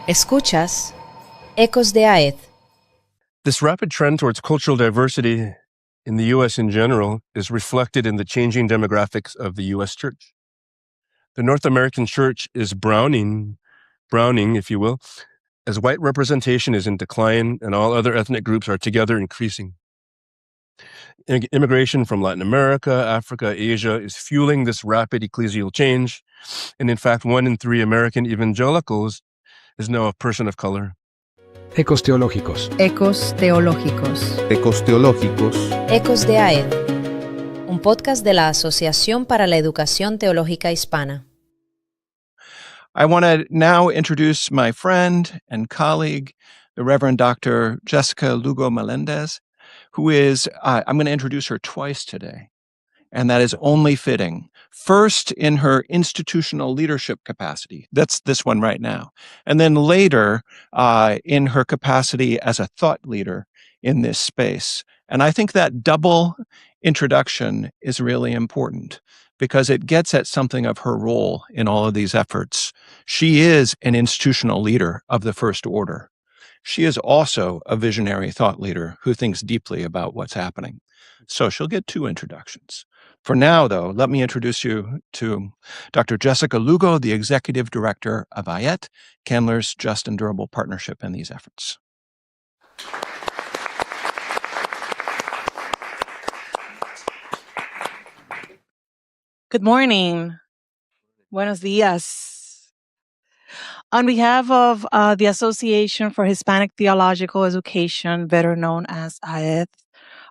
Escuchas Ecos de AED. This rapid trend towards cultural diversity in the U.S. in general is reflected in the changing demographics of the U.S. church. The North American church is browning, if you will, as white representation is in decline and all other ethnic groups are together increasing. Immigration from Latin America, Africa, Asia is fueling this rapid ecclesial change. And in fact, 1 in 3 American evangelicals is now a person of color. Ecos teológicos. Ecos teológicos. Ecos teológicos. Ecos de AED. Un podcast de la Asociación para la Educación Teológica Hispana. I want to now introduce my friend and colleague, the Reverend Dr. Jessica Lugo Melendez, who is, I'm going to introduce her twice today, and that is only fitting. First, in her institutional leadership capacity, that's this one right now, and then later in her capacity as a thought leader in this space. And I think that double introduction is really important because it gets at something of her role in all of these efforts. She is an institutional leader of the First Order. She is also a visionary thought leader who thinks deeply about what's happening. So she'll get 2 introductions. For now, though, let me introduce you to Dr. Jessica Lugo, the Executive Director of AED, Candler's Just and Durable Partnership in these efforts. Good morning. Buenos días. On behalf of the Association for Hispanic Theological Education, better known as AED,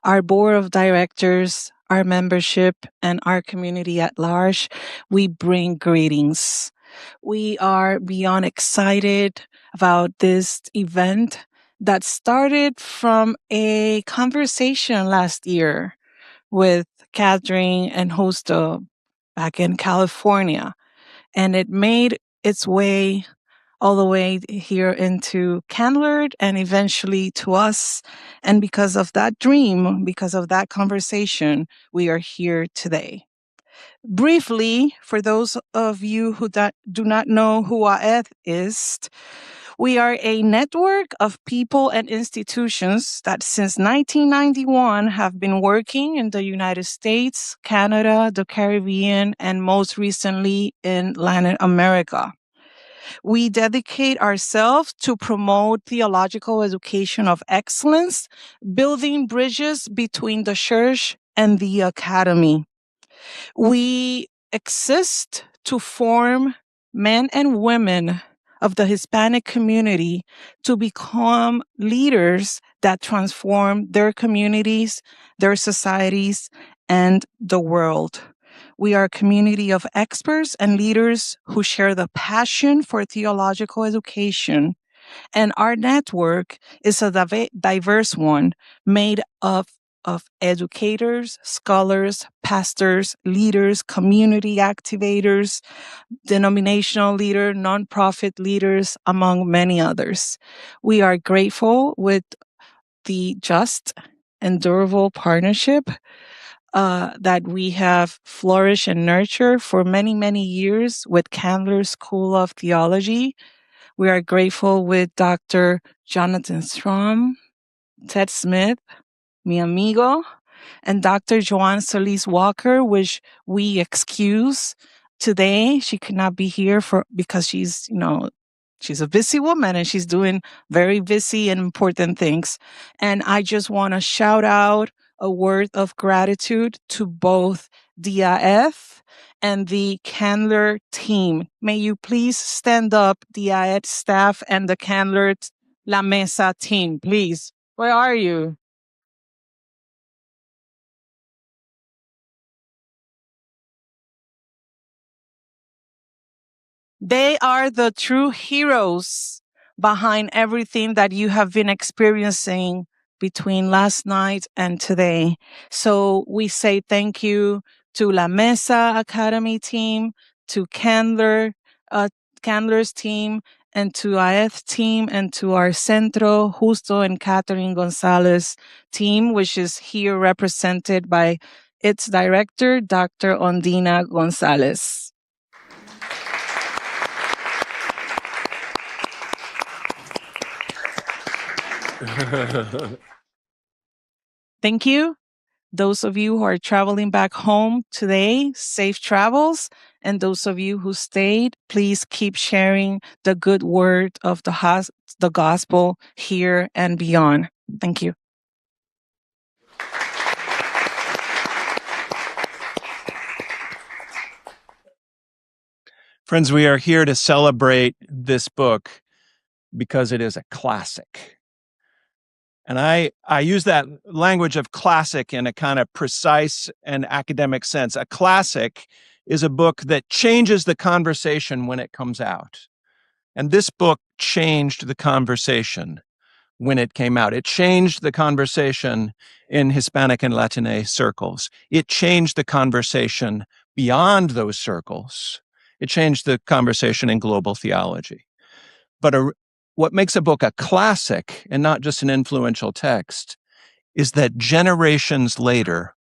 our board of directors, our membership, and our community at large, we bring greetings. We are beyond excited about this event that started from a conversation last year with Catherine and Justo back in California. And it made its way all the way here into Candler and eventually to us. And because of that dream, because of that conversation, we are here today. Briefly, for those of you who do not know who AED is, we are a network of people and institutions that since 1991 have been working in the United States, Canada, the Caribbean, and most recently in Latin America. We dedicate ourselves to promote theological education of excellence, building bridges between the church and the academy. We exist to form men and women of the Hispanic community to become leaders that transform their communities, their societies, and the world. We are a community of experts and leaders who share the passion for theological education. And our network is a diverse one made of educators, scholars, pastors, leaders, community activators, denominational leaders, nonprofit leaders, among many others. We are grateful with the Just and Durable Partnership that we have flourished and nurtured for many, many years with Candler School of Theology. We are grateful with Dr. Jonathan Strom, Ted Smith, mi amigo, and Dr. Joanne Solis Walker, which we excuse today. She could not be here because she's a busy woman and she's doing very busy and important things. And I just want to shout out a word of gratitude to both the AED and the Candler team. May you please stand up, the AED staff and the Candler La Mesa team, please. Where are you? They are the true heroes behind everything that you have been experiencing between last night and today. So we say thank you to La Mesa Academy team, to Candler's team, and to AED team, and to our Centro, Justo and Catherine Gonzalez team, which is here represented by its director, Dr. Ondina, . Thank you. Those of you who are traveling back home today, safe travels. And those of you who stayed, please keep sharing the good word of the gospel here and beyond. Thank you. Friends, we are here to celebrate this book because it is a classic. And I use that language of classic in a kind of precise and academic sense. A classic is a book that changes the conversation when it comes out. And this book changed the conversation when it came out. It changed the conversation in Hispanic and Latine circles. It changed the conversation beyond those circles. It changed the conversation in global theology. But what makes a book a classic and not just an influential text is that generations later,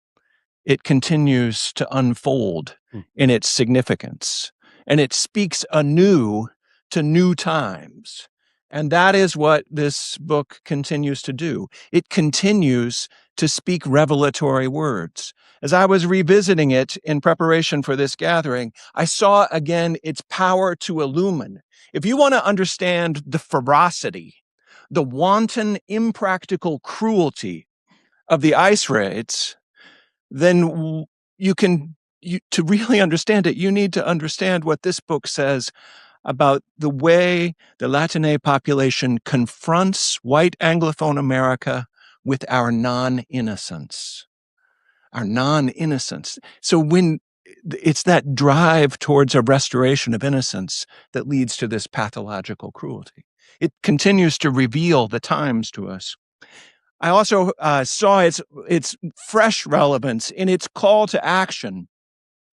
it continues to unfold in its significance, and it speaks anew to new times. And that is what this book continues to do. It continues to speak revelatory words. As I was revisiting it in preparation for this gathering, I saw again its power to illumine. If you want to understand the ferocity, the wanton, impractical cruelty of the ice raids, then to really understand it, you need to understand what this book says about the way the Latine population confronts white Anglophone America with our non-innocence. Our non-innocence. So when it's that drive towards a restoration of innocence that leads to this pathological cruelty. It continues to reveal the times to us. I also saw its fresh relevance in its call to action.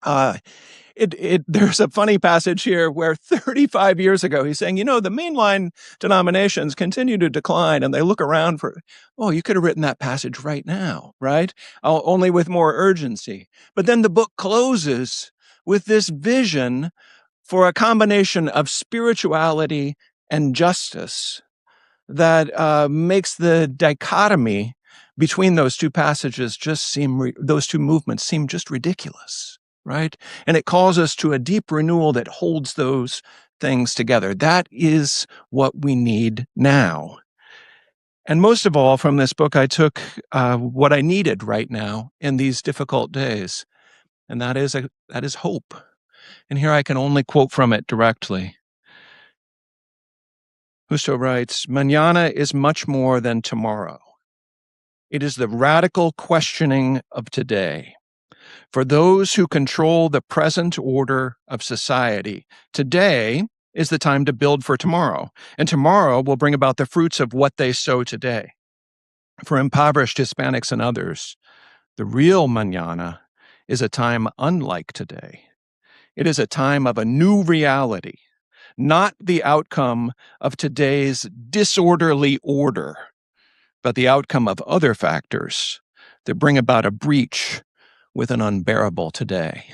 There's a funny passage here where 35 years ago, he's saying, the mainline denominations continue to decline, and they look around for, you could have written that passage right now, right? Only with more urgency. But then the book closes with this vision for a combination of spirituality and justice that makes the dichotomy between those two passages those two movements seem just ridiculous. Right? And it calls us to a deep renewal that holds those things together. That is what we need now. And most of all, from this book, I took what I needed right now in these difficult days, and that is hope. And here I can only quote from it directly. Justo writes, "Mañana is much more than tomorrow. It is the radical questioning of today. For those who control the present order of society, today is the time to build for tomorrow, and tomorrow will bring about the fruits of what they sow today. For impoverished Hispanics and others, the real mañana is a time unlike today. It is a time of a new reality, not the outcome of today's disorderly order, but the outcome of other factors that bring about a breach with an unbearable today."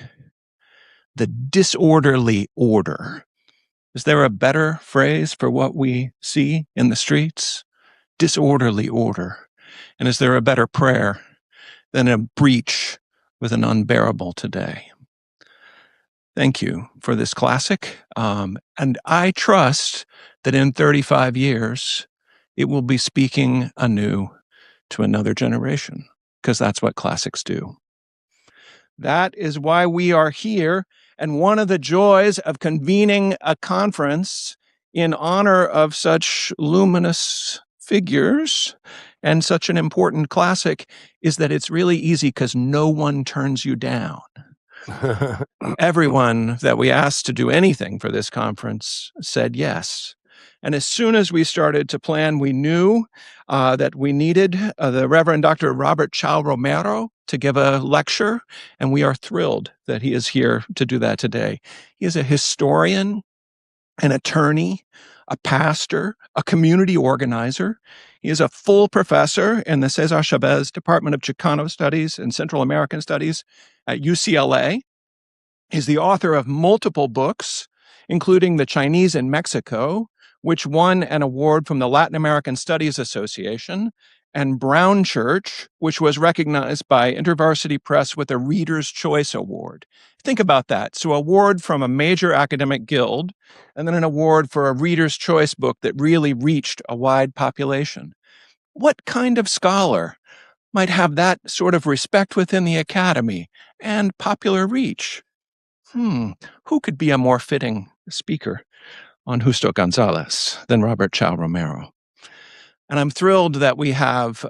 The disorderly order. Is there a better phrase for what we see in the streets? Disorderly order. And is there a better prayer than a breach with an unbearable today? Thank you for this classic. And I trust that in 35 years, it will be speaking anew to another generation, because that's what classics do. That is why we are here, and one of the joys of convening a conference in honor of such luminous figures and such an important classic is that it's really easy because no one turns you down. Everyone that we asked to do anything for this conference said yes. And as soon as we started to plan, we knew that we needed the Reverend Dr. Robert Chao Romero to give a lecture, and we are thrilled that he is here to do that today. He is a historian, an attorney, a pastor, a community organizer. He is a full professor in the Cesar Chavez Department of Chicano Studies and Central American Studies at UCLA. He's the author of multiple books, including The Chinese in Mexico, which won an award from the Latin American Studies Association, and Brown Church, which was recognized by InterVarsity Press with a Reader's Choice Award. Think about that. So, award from a major academic guild, and then an award for a Reader's Choice book that really reached a wide population. What kind of scholar might have that sort of respect within the academy and popular reach? Who could be a more fitting speaker on Justo González than Robert Chao Romero? And I'm thrilled that we have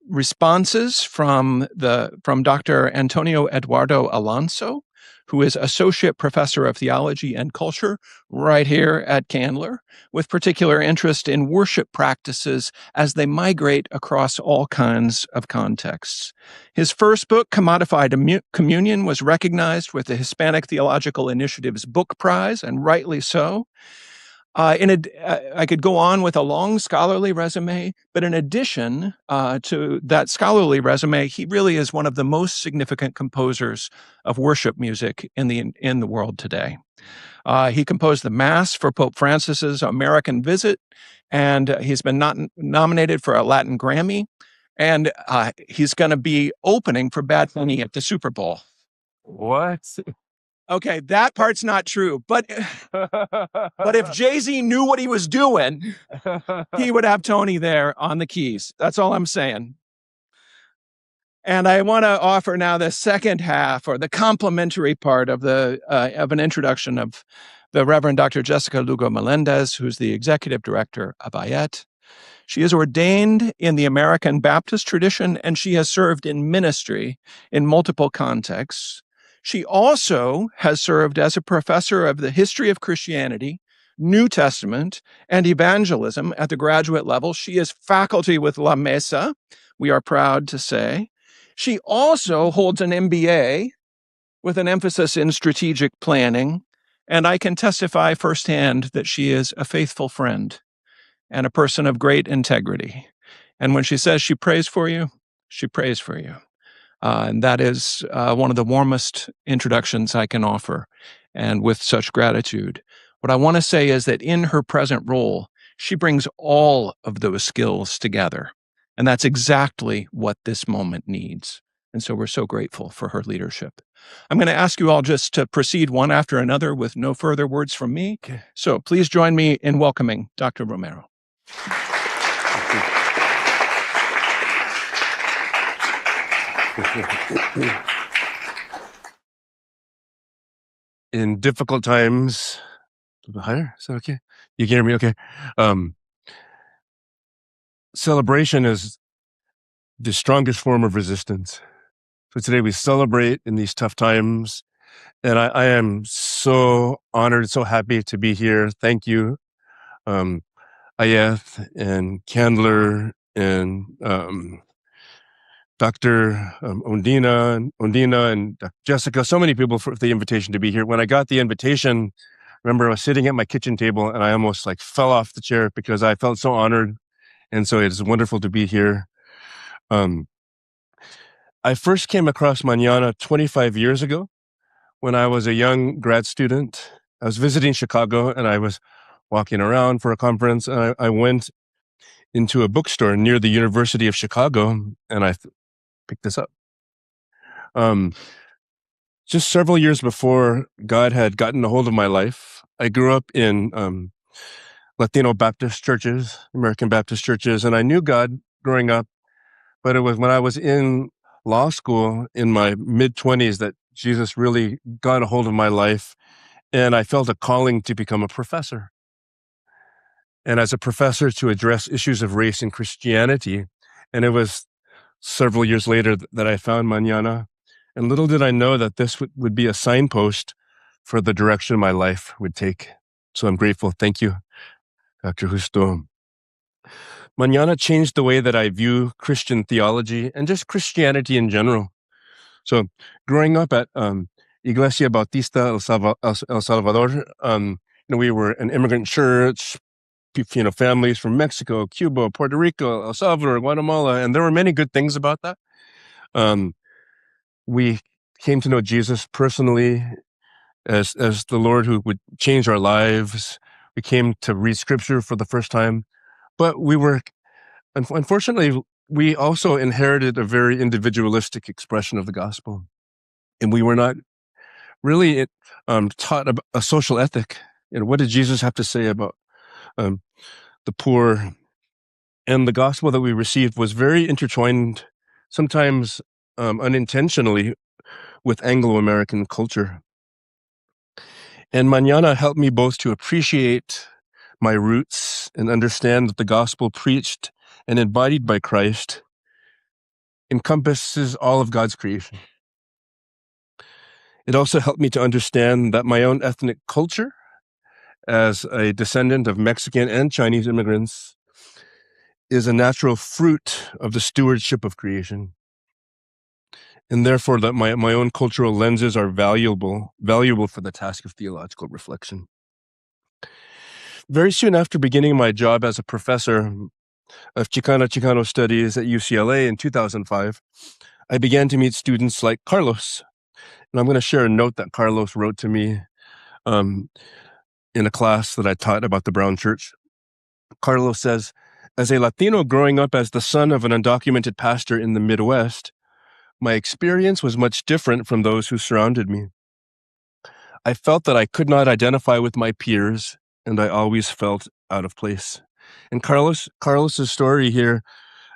responses from Dr. Antonio Eduardo Alonso, who is Associate Professor of Theology and Culture right here at Candler, with particular interest in worship practices as they migrate across all kinds of contexts. His first book, Commodified Communion, was recognized with the Hispanic Theological Initiative's Book Prize, and rightly so. I could go on with a long scholarly resume, but in addition to that scholarly resume, he really is one of the most significant composers of worship music in the world today. He composed the Mass for Pope Francis's American visit, and he's been nominated for a Latin Grammy, and he's going to be opening for Bad Bunny at the Super Bowl. What? Okay, that part's not true, but if Jay-Z knew what he was doing, he would have Tony there on the keys. That's all I'm saying. And I want to offer now the second half, or the complementary part of an introduction of the Reverend Dr. Jessica Lugo Melendez, who's the executive director of IET. She is ordained in the American Baptist tradition, and she has served in ministry in multiple contexts. She also has served as a professor of the history of Christianity, New Testament, and evangelism at the graduate level. She is faculty with La Mesa, we are proud to say. She also holds an MBA with an emphasis in strategic planning, and I can testify firsthand that she is a faithful friend and a person of great integrity. And when she says she prays for you, she prays for you. And that is one of the warmest introductions I can offer, and with such gratitude. What I want to say is that in her present role, she brings all of those skills together. And that's exactly what this moment needs. And so we're so grateful for her leadership. I'm going to ask you all just to proceed one after another with no further words from me. Okay. So please join me in welcoming Dr. Romero. In difficult times, a little bit higher, is that okay? You can hear me okay? Celebration is the strongest form of resistance. So today we celebrate in these tough times, and I am so honored, so happy to be here. Thank you, Ayeth and Candler and Dr. Ondina and Dr. Jessica, so many people for the invitation to be here. When I got the invitation, remember I was sitting at my kitchen table and I almost fell off the chair because I felt so honored. And so it's wonderful to be here. I first came across Mañana 25 years ago when I was a young grad student. I was visiting Chicago and I was walking around for a conference, and I went into a bookstore near the University of Chicago, and I picked this up. Just several years before God had gotten a hold of my life, I grew up in Latino Baptist churches, American Baptist churches, and I knew God growing up, but it was when I was in law school in my mid-20s that Jesus really got a hold of my life, and I felt a calling to become a professor. And as a professor, to address issues of race and Christianity. And it was several years later that I found Mañana. And little did I know that this would be a signpost for the direction my life would take. So I'm grateful. Thank you, Dr. Justo. Mañana changed the way that I view Christian theology and just Christianity in general. So growing up at Iglesia Bautista El Salvador, we were an immigrant church, families from Mexico, Cuba, Puerto Rico, El Salvador, Guatemala, and there were many good things about that. We came to know Jesus personally as the Lord who would change our lives. we came to read scripture for the first time. But unfortunately, we also inherited a very individualistic expression of the gospel. And we were not really taught about a social ethic. What did Jesus have to say about the poor? And the gospel that we received was very intertwined, sometimes unintentionally, with Anglo-American culture. And Mañana helped me both to appreciate my roots and understand that the gospel preached and embodied by Christ encompasses all of God's creation. It also helped me to understand that my own ethnic culture, as a descendant of Mexican and Chinese immigrants, is a natural fruit of the stewardship of creation. And therefore that my own cultural lenses are valuable for the task of theological reflection. Very soon after beginning my job as a professor of Chicano studies at UCLA in 2005, I began to meet students like Carlos. And I'm going to share a note that Carlos wrote to me in a class that I taught about the Brown Church. Carlos says, "As a Latino growing up as the son of an undocumented pastor in the Midwest, my experience was much different from those who surrounded me. I felt that I could not identify with my peers, and I always felt out of place." And Carlos's story here,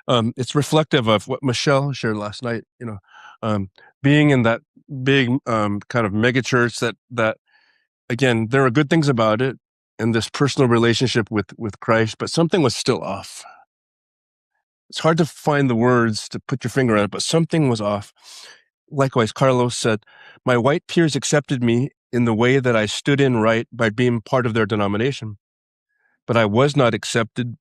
it's reflective of what Michelle shared last night. Being in that big kind of megachurch that again, there are good things about it, and this personal relationship with Christ, but something was still off. It's hard to find the words to put your finger on it, but something was off. Likewise, Carlos said, "My white peers accepted me in the way that I stood in right by being part of their denomination. But I was not accepted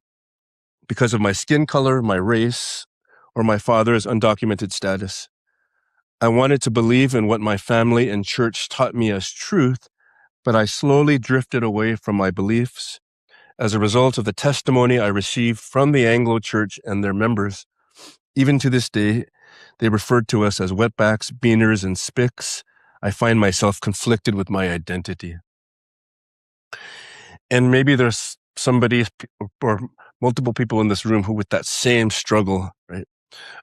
because of my skin color, my race, or my father's undocumented status. I wanted to believe in what my family and church taught me as truth, but I slowly drifted away from my beliefs as a result of the testimony I received from the Anglo Church and their members. Even to this day, they referred to us as wetbacks, beaners, and spicks. I find myself conflicted with my identity." And maybe there's somebody or multiple people in this room who with that same struggle, right?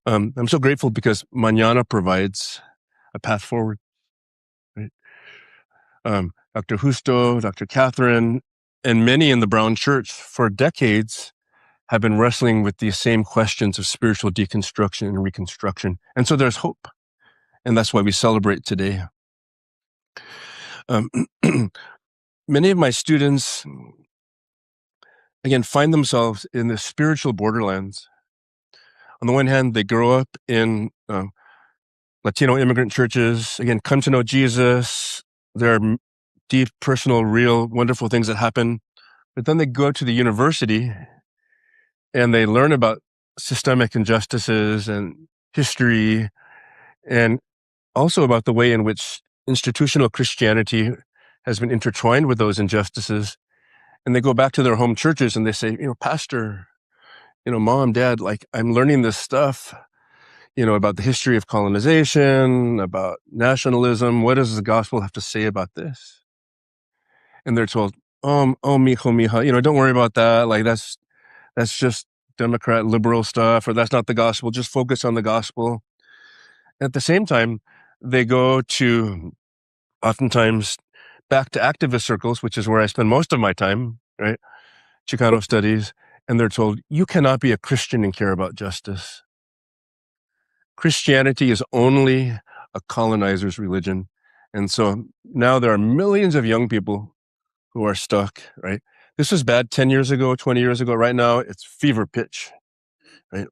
I'm so grateful because Mañana provides a path forward, right? Dr. Justo, Dr. Catherine, and many in the Brown Church for decades have been wrestling with these same questions of spiritual deconstruction and reconstruction. And so there's hope. And that's why we celebrate today. Many of my students, again, find themselves in the spiritual borderlands. On the one hand, they grow up in Latino immigrant churches, again, come to know Jesus. There are deep, personal, real, wonderful things that happen. But then they go to the university and they learn about systemic injustices and history, and also about the way in which institutional Christianity has been intertwined with those injustices. And they go back to their home churches and they say, "Pastor, Mom, Dad, like I'm learning this stuff, about the history of colonization, about nationalism. What does the gospel have to say about this?" And they're told, mijo, mija, don't worry about that. Like that's just Democrat liberal stuff, or that's not the gospel. Just focus on the gospel. At the same time, they go to oftentimes back to activist circles, which is where I spend most of my time, right? Chicano studies. And they're told, you cannot be a Christian and care about justice. Christianity is only a colonizer's religion. And so now there are millions of young people who are stuck, right? This was bad 10 years ago, 20 years ago. Right now, it's fever pitch, right?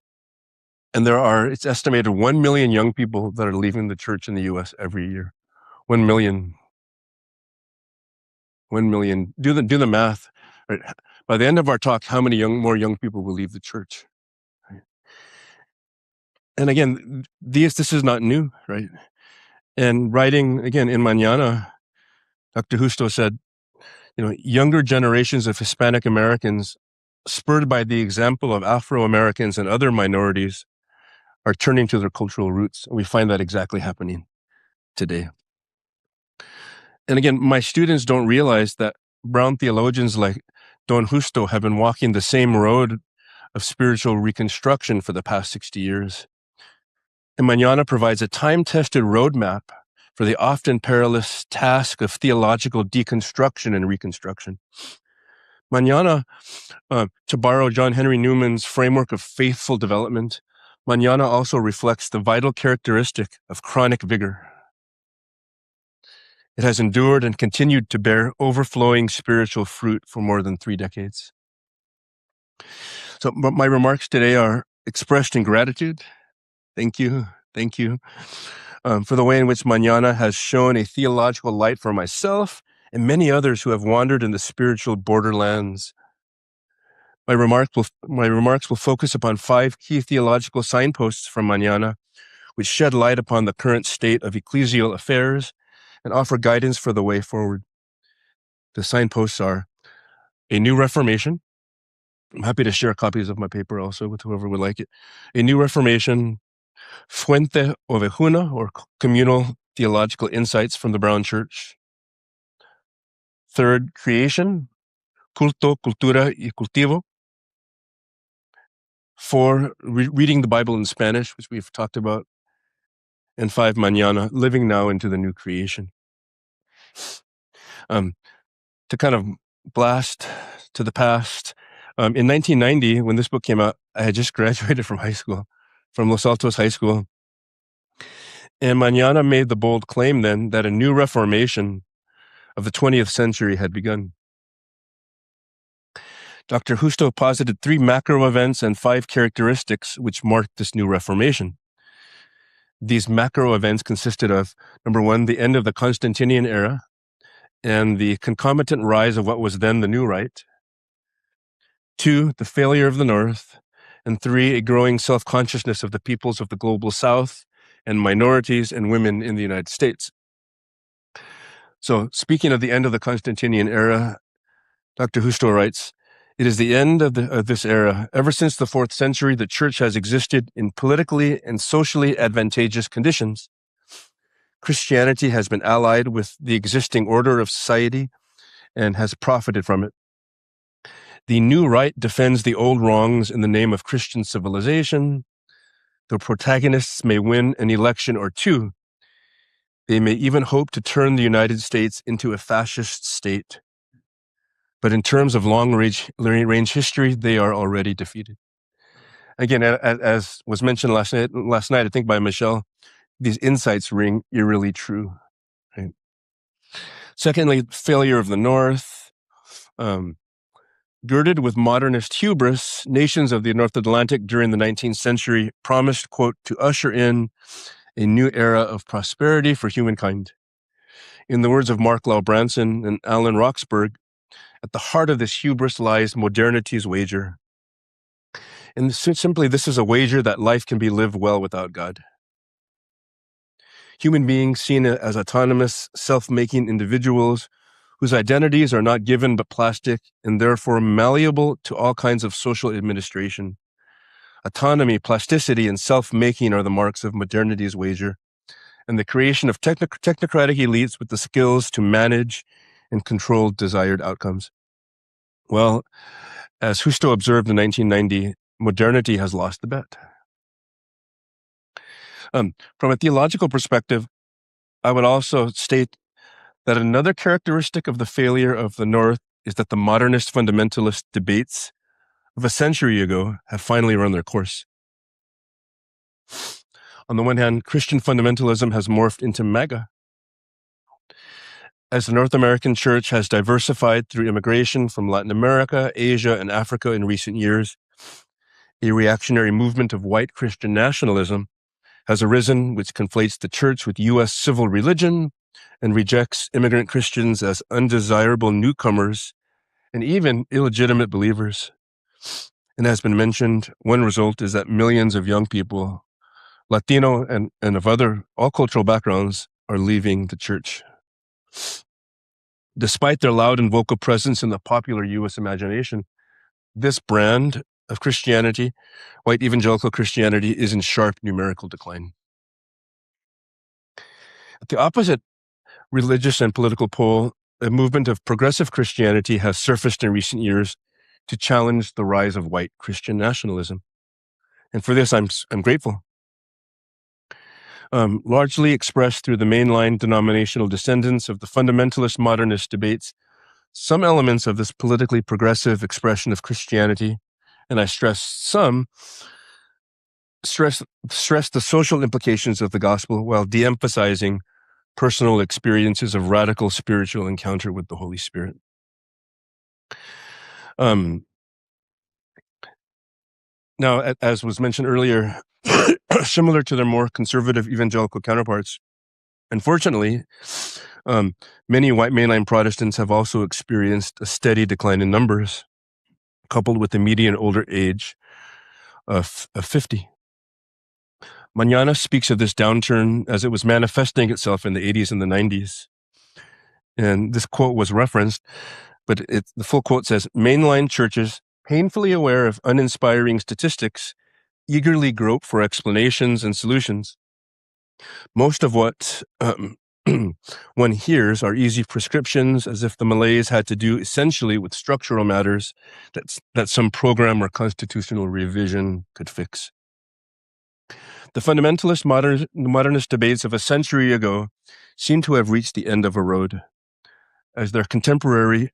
And it's estimated 1 million young people that are leaving the church in the U.S. every year. 1 million. 1 million. Do the math. Right? By the end of our talk, how many more young people will leave the church? Right? And again, this is not new, right? And writing, again, in Mañana, Dr. Justo said, younger generations of Hispanic Americans, spurred by the example of Afro-Americans and other minorities, are turning to their cultural roots. And we find that exactly happening today. And again, my students don't realize that Brown theologians like Don Justo have been walking the same road of spiritual reconstruction for the past 60 years. And Mañana provides a time-tested roadmap for the often perilous task of theological deconstruction and reconstruction. Mañana, to borrow John Henry Newman's framework of faithful development, Mañana also reflects the vital characteristic of chronic vigor. It has endured and continued to bear overflowing spiritual fruit for more than 3 decades. So my remarks today are expressed in gratitude. Thank you for the way in which Mañana has shown a theological light for myself and many others who have wandered in the spiritual borderlands. My remarks will focus upon 5 key theological signposts from Mañana, which shed light upon the current state of ecclesial affairs and offer guidance for the way forward. The signposts are a new Reformation. I'm happy to share copies of my paper also with whoever would like it. A new Reformation, Fuente Ovejuna, or communal theological insights from the Brown Church. 3rd, creation, culto, cultura y cultivo. 4, reading the Bible in Spanish, which we've talked about. And 5, Mañana, living now into the new creation. To kind of blast to the past, in 1990, when this book came out, I had just graduated from high school, from Los Altos High School. And Mañana made the bold claim then that a new reformation of the 20th century had begun. Dr. Justo posited 3 macro events and 5 characteristics which marked this new reformation. These macro events consisted of, number 1, the end of the Constantinian era and the concomitant rise of what was then the New Right. 2, the failure of the North. And 3, a growing self-consciousness of the peoples of the global South and minorities and women in the United States. So, speaking of the end of the Constantinian era, Dr. Justo writes, "It is the end of this era. Ever since the 4th century, the church has existed in politically and socially advantageous conditions. Christianity has been allied with the existing order of society and has profited from it. The new right defends the old wrongs in the name of Christian civilization. The protagonists may win an election or 2. They may even hope to turn the United States into a fascist state. But in terms of long-range history, they are already defeated." Again, as was mentioned last night, I think by Michelle, these insights ring eerily true. Right? Secondly, failure of the North. Girded with modernist hubris, nations of the North Atlantic during the 19th century promised, quote, to usher in a new era of prosperity for humankind. In the words of Mark Lau Branson and Alan Roxburgh, at the heart of this hubris lies modernity's wager. And simply, this is a wager that life can be lived well without God. Human beings seen as autonomous, self-making individuals whose identities are not given but plastic and therefore malleable to all kinds of social administration. Autonomy, plasticity, and self-making are the marks of modernity's wager, and the creation of technocratic elites with the skills to manage and control desired outcomes. Well, as Justo observed in 1990, modernity has lost the bet. From a theological perspective, I would also state that another characteristic of the failure of the North is that the modernist fundamentalist debates of a century ago have finally run their course. On the one hand, Christian fundamentalism has morphed into MAGA. As the North American church has diversified through immigration from Latin America, Asia, and Africa in recent years, a reactionary movement of white Christian nationalism has arisen which conflates the church with U.S. civil religion and rejects immigrant Christians as undesirable newcomers and even illegitimate believers. And as has been mentioned, one result is that millions of young people, Latino and of all cultural backgrounds, are leaving the church. Despite their loud and vocal presence in the popular U.S. imagination, this brand of Christianity, white evangelical Christianity, is in sharp numerical decline. At the opposite religious and political pole, a movement of progressive Christianity has surfaced in recent years to challenge the rise of white Christian nationalism. And for this, I'm grateful. Largely expressed through the mainline denominational descendants of the fundamentalist-modernist debates, some elements of this politically progressive expression of Christianity, and I stress the social implications of the gospel while de-emphasizing personal experiences of radical spiritual encounter with the Holy Spirit. Now, as was mentioned earlier, similar to their more conservative evangelical counterparts, unfortunately, many white mainline Protestants have also experienced a steady decline in numbers, coupled with the median older age of 50. Mañana speaks of this downturn as it was manifesting itself in the 80s and the 90s. And this quote was referenced, but the full quote says, mainline churches, painfully aware of uninspiring statistics, eagerly grope for explanations and solutions. Most of what one hears are easy prescriptions, as if the malaise had to do essentially with structural matters that some program or constitutional revision could fix. The fundamentalist modernist debates of a century ago seem to have reached the end of a road, as their contemporary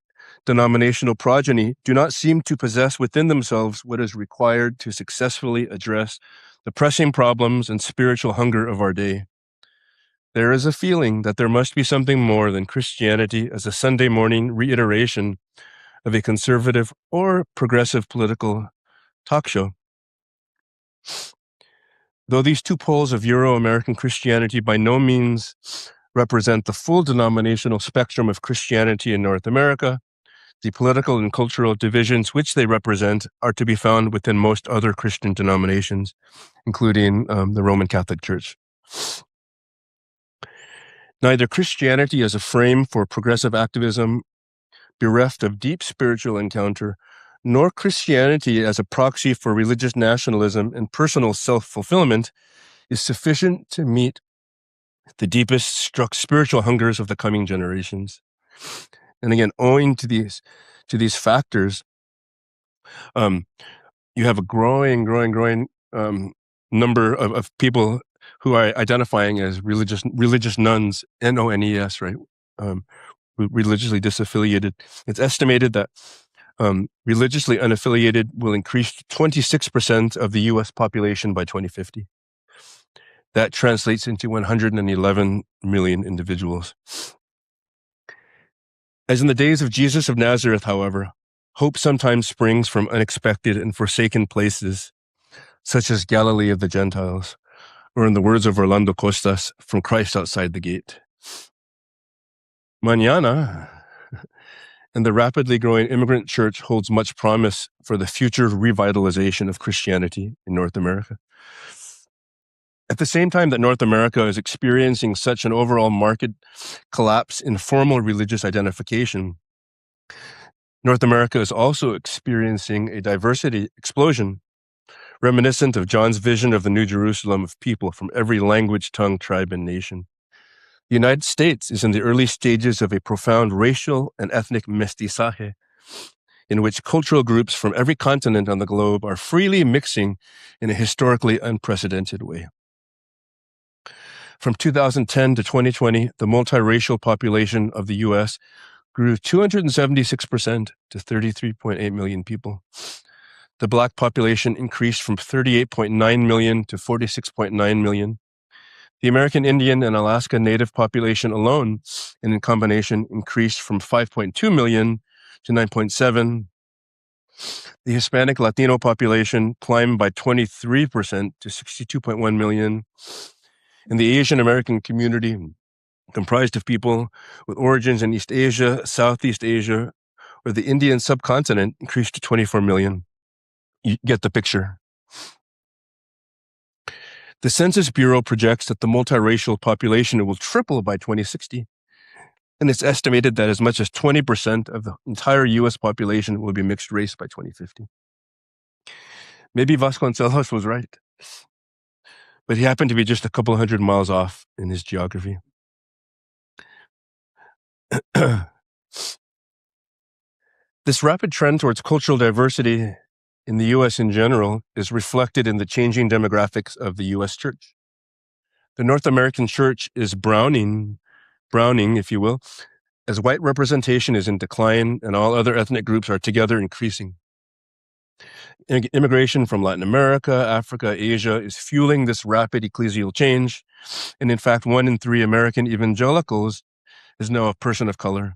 denominational progeny do not seem to possess within themselves what is required to successfully address the pressing problems and spiritual hunger of our day. There is a feeling that there must be something more than Christianity as a Sunday morning reiteration of a conservative or progressive political talk show. Though these two poles of Euro-American Christianity by no means represent the full denominational spectrum of Christianity in North America, the political and cultural divisions which they represent are to be found within most other Christian denominations, including the Roman Catholic Church. Neither Christianity as a frame for progressive activism, bereft of deep spiritual encounter, nor Christianity as a proxy for religious nationalism and personal self-fulfillment is sufficient to meet the deepest spiritual hungers of the coming generations. And again, owing to these factors, you have a growing number of people who are identifying as religious nuns, N-O-N-E-S, right? Religiously disaffiliated. It's estimated that religiously unaffiliated will increase to 26% of the U.S. population by 2050. That translates into 111 million individuals. As in the days of Jesus of Nazareth, however, hope sometimes springs from unexpected and forsaken places, such as Galilee of the Gentiles, or in the words of Orlando Costas, from Christ outside the gate. Mañana and the rapidly growing immigrant church holds much promise for the future revitalization of Christianity in North America. At the same time that North America is experiencing such an overall market collapse in formal religious identification, North America is also experiencing a diversity explosion, reminiscent of John's vision of the New Jerusalem of people from every language, tongue, tribe, and nation. The United States is in the early stages of a profound racial and ethnic mestizaje, in which cultural groups from every continent on the globe are freely mixing in a historically unprecedented way. From 2010 to 2020, the multiracial population of the U.S. grew 276% to 33.8 million people. The Black population increased from 38.9 million to 46.9 million. The American Indian and Alaska Native population alone, and in combination, increased from 5.2 million to 9.7. The Hispanic Latino population climbed by 23% to 62.1 million. And the Asian American community, comprised of people with origins in East Asia, Southeast Asia, or the Indian subcontinent, increased to 24 million. You get the picture. The Census Bureau projects that the multiracial population will triple by 2060, and it's estimated that as much as 20% of the entire U.S. population will be mixed race by 2050. Maybe Vasconcelos was right, but he happened to be just a couple hundred miles off in his geography. This rapid trend towards cultural diversity in the U.S. in general is reflected in the changing demographics of the U.S. church. The North American church is browning, if you will, as white representation is in decline and all other ethnic groups are together increasing. Immigration from Latin America, Africa, Asia is fueling this rapid ecclesial change. And in fact, 1 in 3 American evangelicals is now a person of color.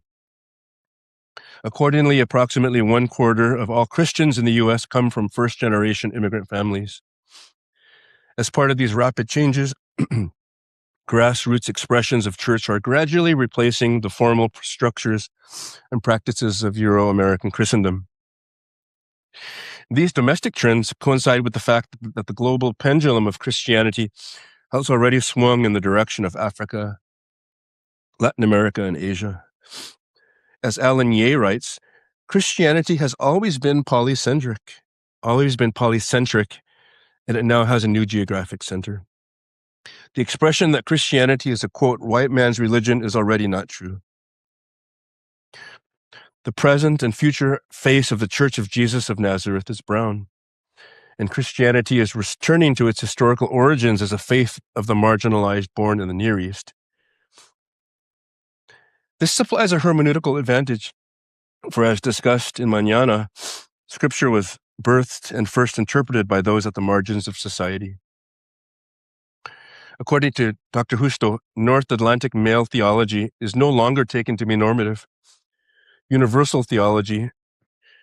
Accordingly, approximately 1/4 of all Christians in the U.S. come from first-generation immigrant families. As part of these rapid changes, grassroots expressions of church are gradually replacing the formal structures and practices of Euro-American Christendom. These domestic trends coincide with the fact that the global pendulum of Christianity has already swung in the direction of Africa, Latin America, and Asia. As Alan Ye writes, Christianity has always been polycentric, and it now has a new geographic center. The expression that Christianity is a, quote, white man's religion is already not true. The present and future face of the Church of Jesus of Nazareth is brown, and Christianity is returning to its historical origins as a faith of the marginalized born in the Near East. This supplies a hermeneutical advantage, for as discussed in Mañana, Scripture was birthed and first interpreted by those at the margins of society. According to Dr. Justo, North Atlantic male theology is no longer taken to be normative. Universal theology,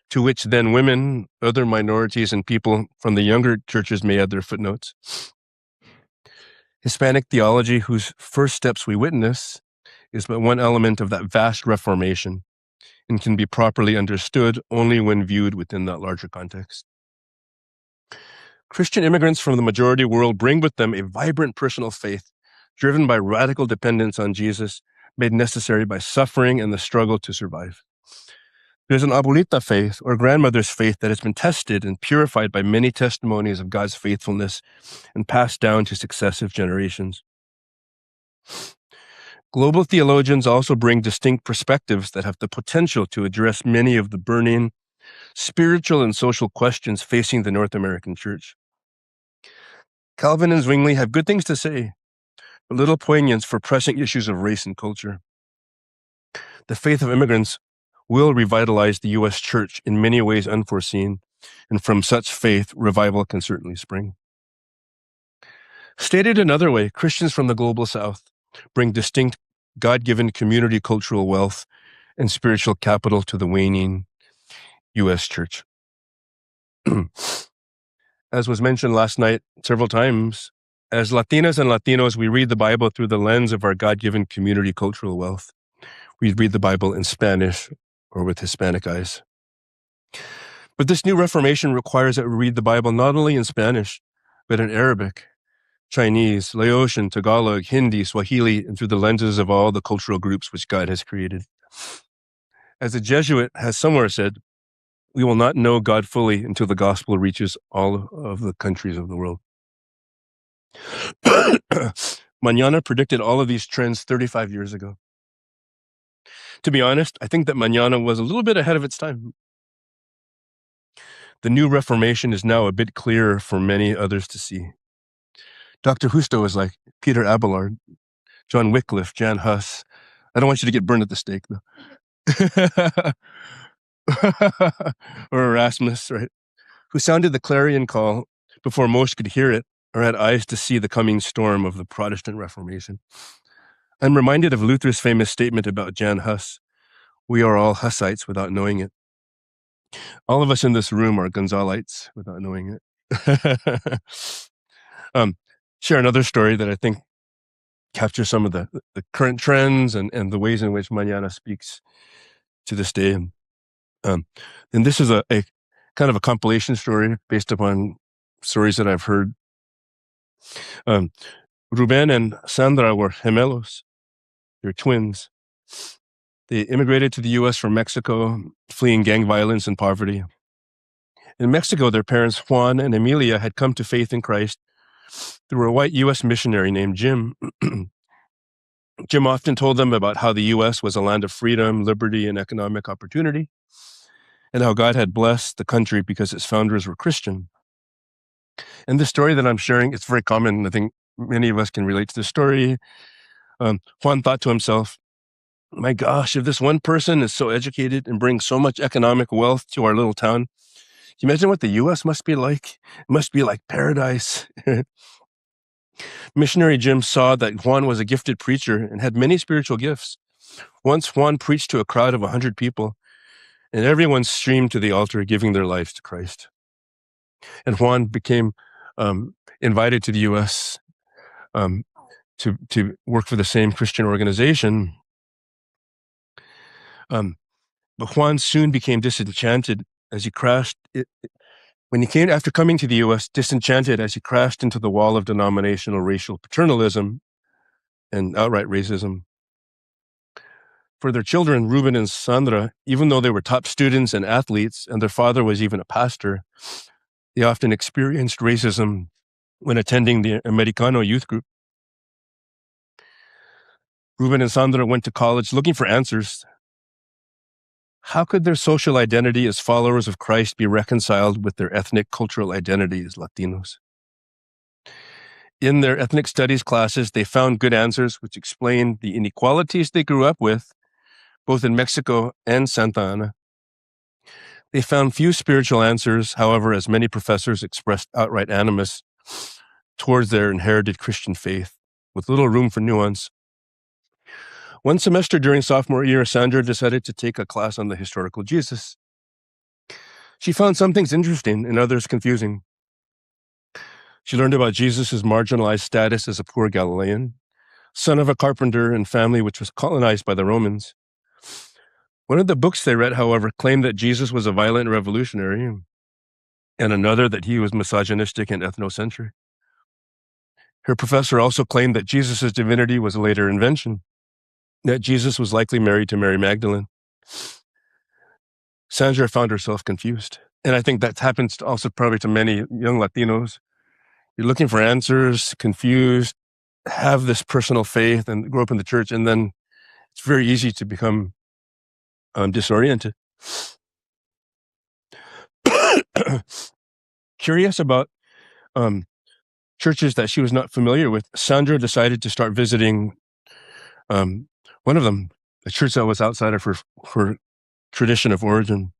to which then women, other minorities, and people from the younger churches may add their footnotes. Hispanic theology, whose first steps we witness, is but one element of that vast Reformation and can be properly understood only when viewed within that larger context. Christian immigrants from the majority world bring with them a vibrant personal faith, driven by radical dependence on Jesus, made necessary by suffering and the struggle to survive. There's an abuelita faith, or grandmother's faith, that has been tested and purified by many testimonies of God's faithfulness and passed down to successive generations. Global theologians also bring distinct perspectives that have the potential to address many of the burning spiritual and social questions facing the North American church. Calvin and Zwingli have good things to say, but little poignance for pressing issues of race and culture. The faith of immigrants will revitalize the U.S. church in many ways unforeseen, and from such faith, revival can certainly spring. Stated another way, Christians from the global South bring distinct God-given community cultural wealth and spiritual capital to the waning U.S. church. As was mentioned last night several times, as Latinas and Latinos, we read the Bible through the lens of our God-given community cultural wealth. We read the Bible in Spanish or with Hispanic eyes. But this new Reformation requires that we read the Bible not only in Spanish, but in Arabic, Chinese, Laotian, Tagalog, Hindi, Swahili, and through the lenses of all the cultural groups which God has created. As a Jesuit has somewhere said, we will not know God fully until the gospel reaches all of the countries of the world. Mañana predicted all of these trends 35 years ago. To be honest, I think that Mañana was a little bit ahead of its time. The new Reformation is now a bit clearer for many others to see. Dr. Justo is like Peter Abelard, John Wycliffe, Jan Hus. I don't want you to get burned at the stake, though. Or Erasmus, right? Who sounded the clarion call before most could hear it or had eyes to see the coming storm of the Protestant Reformation. I'm reminded of Luther's famous statement about Jan Hus. We are all Hussites without knowing it. All of us in this room are Gonzalites without knowing it. Share another story that I think captures some of the current trends and the ways in which Mañana speaks to this day. And this is a kind of a compilation story based upon stories that I've heard. Ruben and Sandra were gemelos. They're twins. They immigrated to the U.S. from Mexico, fleeing gang violence and poverty. In Mexico, their parents, Juan and Emilia, had come to faith in Christ through a white U.S. missionary named Jim. Jim often told them about how the U.S. was a land of freedom, liberty, and economic opportunity, and how God had blessed the country because its founders were Christian. And the story that I'm sharing, it's very common. I think many of us can relate to this story. Juan thought to himself, my gosh, if this one person is so educated and brings so much economic wealth to our little town, can you imagine what the U.S. must be like? It must be like paradise. Missionary Jim saw that Juan was a gifted preacher and had many spiritual gifts. Once Juan preached to a crowd of 100 people, and everyone streamed to the altar, giving their lives to Christ. And Juan became invited to the U.S. To work for the same Christian organization. But Juan soon became disenchanted as he crashed. After coming to the U.S., disenchanted as he crashed into the wall of denominational racial paternalism and outright racism. For their children, Ruben and Sandra, even though they were top students and athletes, and their father was even a pastor, they often experienced racism when attending the Americano youth group. Ruben and Sandra went to college looking for answers. How could their social identity as followers of Christ be reconciled with their ethnic cultural identity as Latinos? In their ethnic studies classes, they found good answers which explained the inequalities they grew up with, both in Mexico and Santa Ana. They found few spiritual answers, however, as many professors expressed outright animus towards their inherited Christian faith, with little room for nuance. One semester during sophomore year, Sandra decided to take a class on the historical Jesus. She found some things interesting and others confusing. She learned about Jesus' marginalized status as a poor Galilean, son of a carpenter and family which was colonized by the Romans. One of the books they read, however, claimed that Jesus was a violent revolutionary, and another that he was misogynistic and ethnocentric. Her professor also claimed that Jesus' divinity was a later invention, that Jesus was likely married to Mary Magdalene. Sandra found herself confused. And I think that happens also probably to many young Latinos. You're looking for answers, confused, have this personal faith and grow up in the church, and then it's very easy to become disoriented. Curious about churches that she was not familiar with, Sandra decided to start visiting one of them, a church that was outside of her tradition of origin.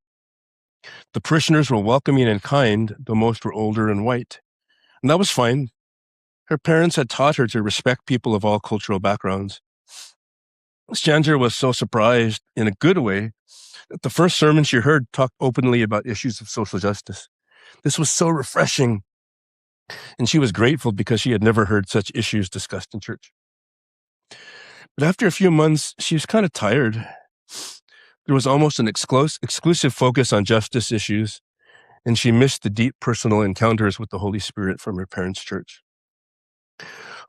The parishioners were welcoming and kind, though most were older and white. And that was fine. Her parents had taught her to respect people of all cultural backgrounds. Sandra was so surprised, in a good way, that the first sermon she heard talked openly about issues of social justice. This was so refreshing. And she was grateful because she had never heard such issues discussed in church. But after a few months, she was kind of tired. There was almost an exclusive focus on justice issues, and she missed the deep personal encounters with the Holy Spirit from her parents' church.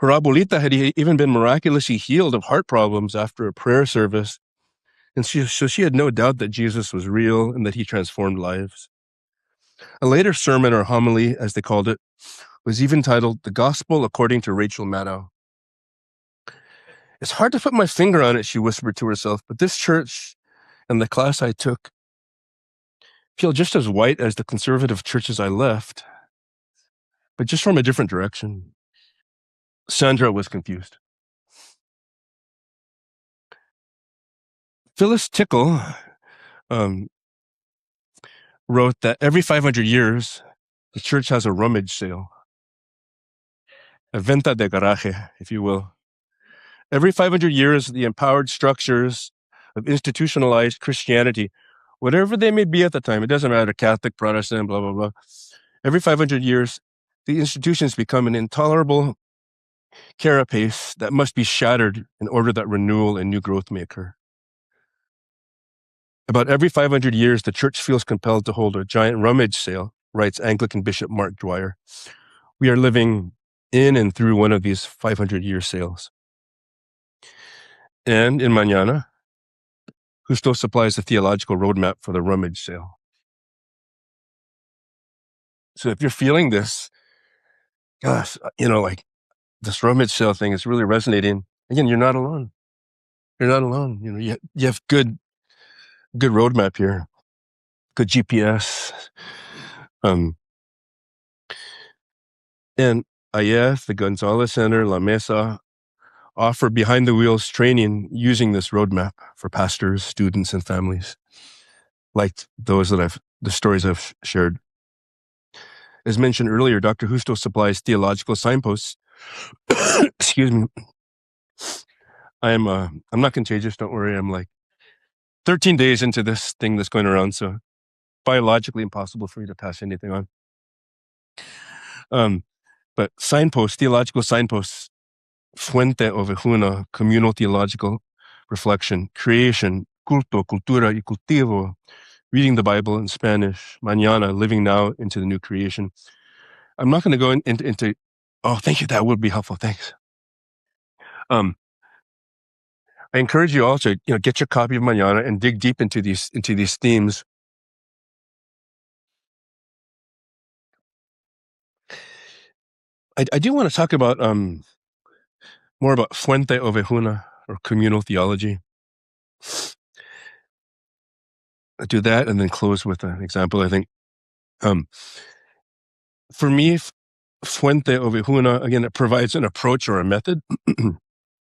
Her abuelita had even been miraculously healed of heart problems after a prayer service, and so she had no doubt that Jesus was real and that he transformed lives. A later sermon, or homily, as they called it, was even titled The Gospel According to Rachel Maddow. It's hard to put my finger on it, she whispered to herself, but this church and the class I took feel just as white as the conservative churches I left, but just from a different direction. Sandra was confused. Phyllis Tickle wrote that every 500 years, the church has a rummage sale, a venta de garaje, if you will. Every 500 years, the empowered structures of institutionalized Christianity, whatever they may be at the time, it doesn't matter, Catholic, Protestant, blah, blah, blah. Every 500 years, the institutions become an intolerable carapace that must be shattered in order that renewal and new growth may occur. About every 500 years, the church feels compelled to hold a giant rummage sale, writes Anglican Bishop Mark Dwyer. We are living in and through one of these 500-year sales. And in Mañana, Justo supplies the theological roadmap for the rummage sale. So if you're feeling this, gosh, like this rummage sale thing is really resonating, again, you're not alone. You're not alone. You have good roadmap here, good GPS. And IF, the Gonzalez Center, La Mesa offer behind the wheels training using this roadmap for pastors, students, and families, like the stories I've shared. As mentioned earlier, Dr. Justo supplies theological signposts. Excuse me. I'm not contagious. Don't worry. I'm like 13 days into this thing that's going around, so biologically impossible for me to pass anything on. But signposts, theological signposts, fuente o vejuna, communal theological reflection, creation, culto, cultura y cultivo, reading the Bible in Spanish, mañana, living now into the new creation. I'm not going to go into. Oh, thank you. That would be helpful. Thanks. I encourage you all to get your copy of Mañana and dig deep into these themes. I do want to talk about more about fuente o vejuna, or communal theology. I'll do that and then close with an example. I think for me, fuente o vejuna, again, it provides an approach or a method.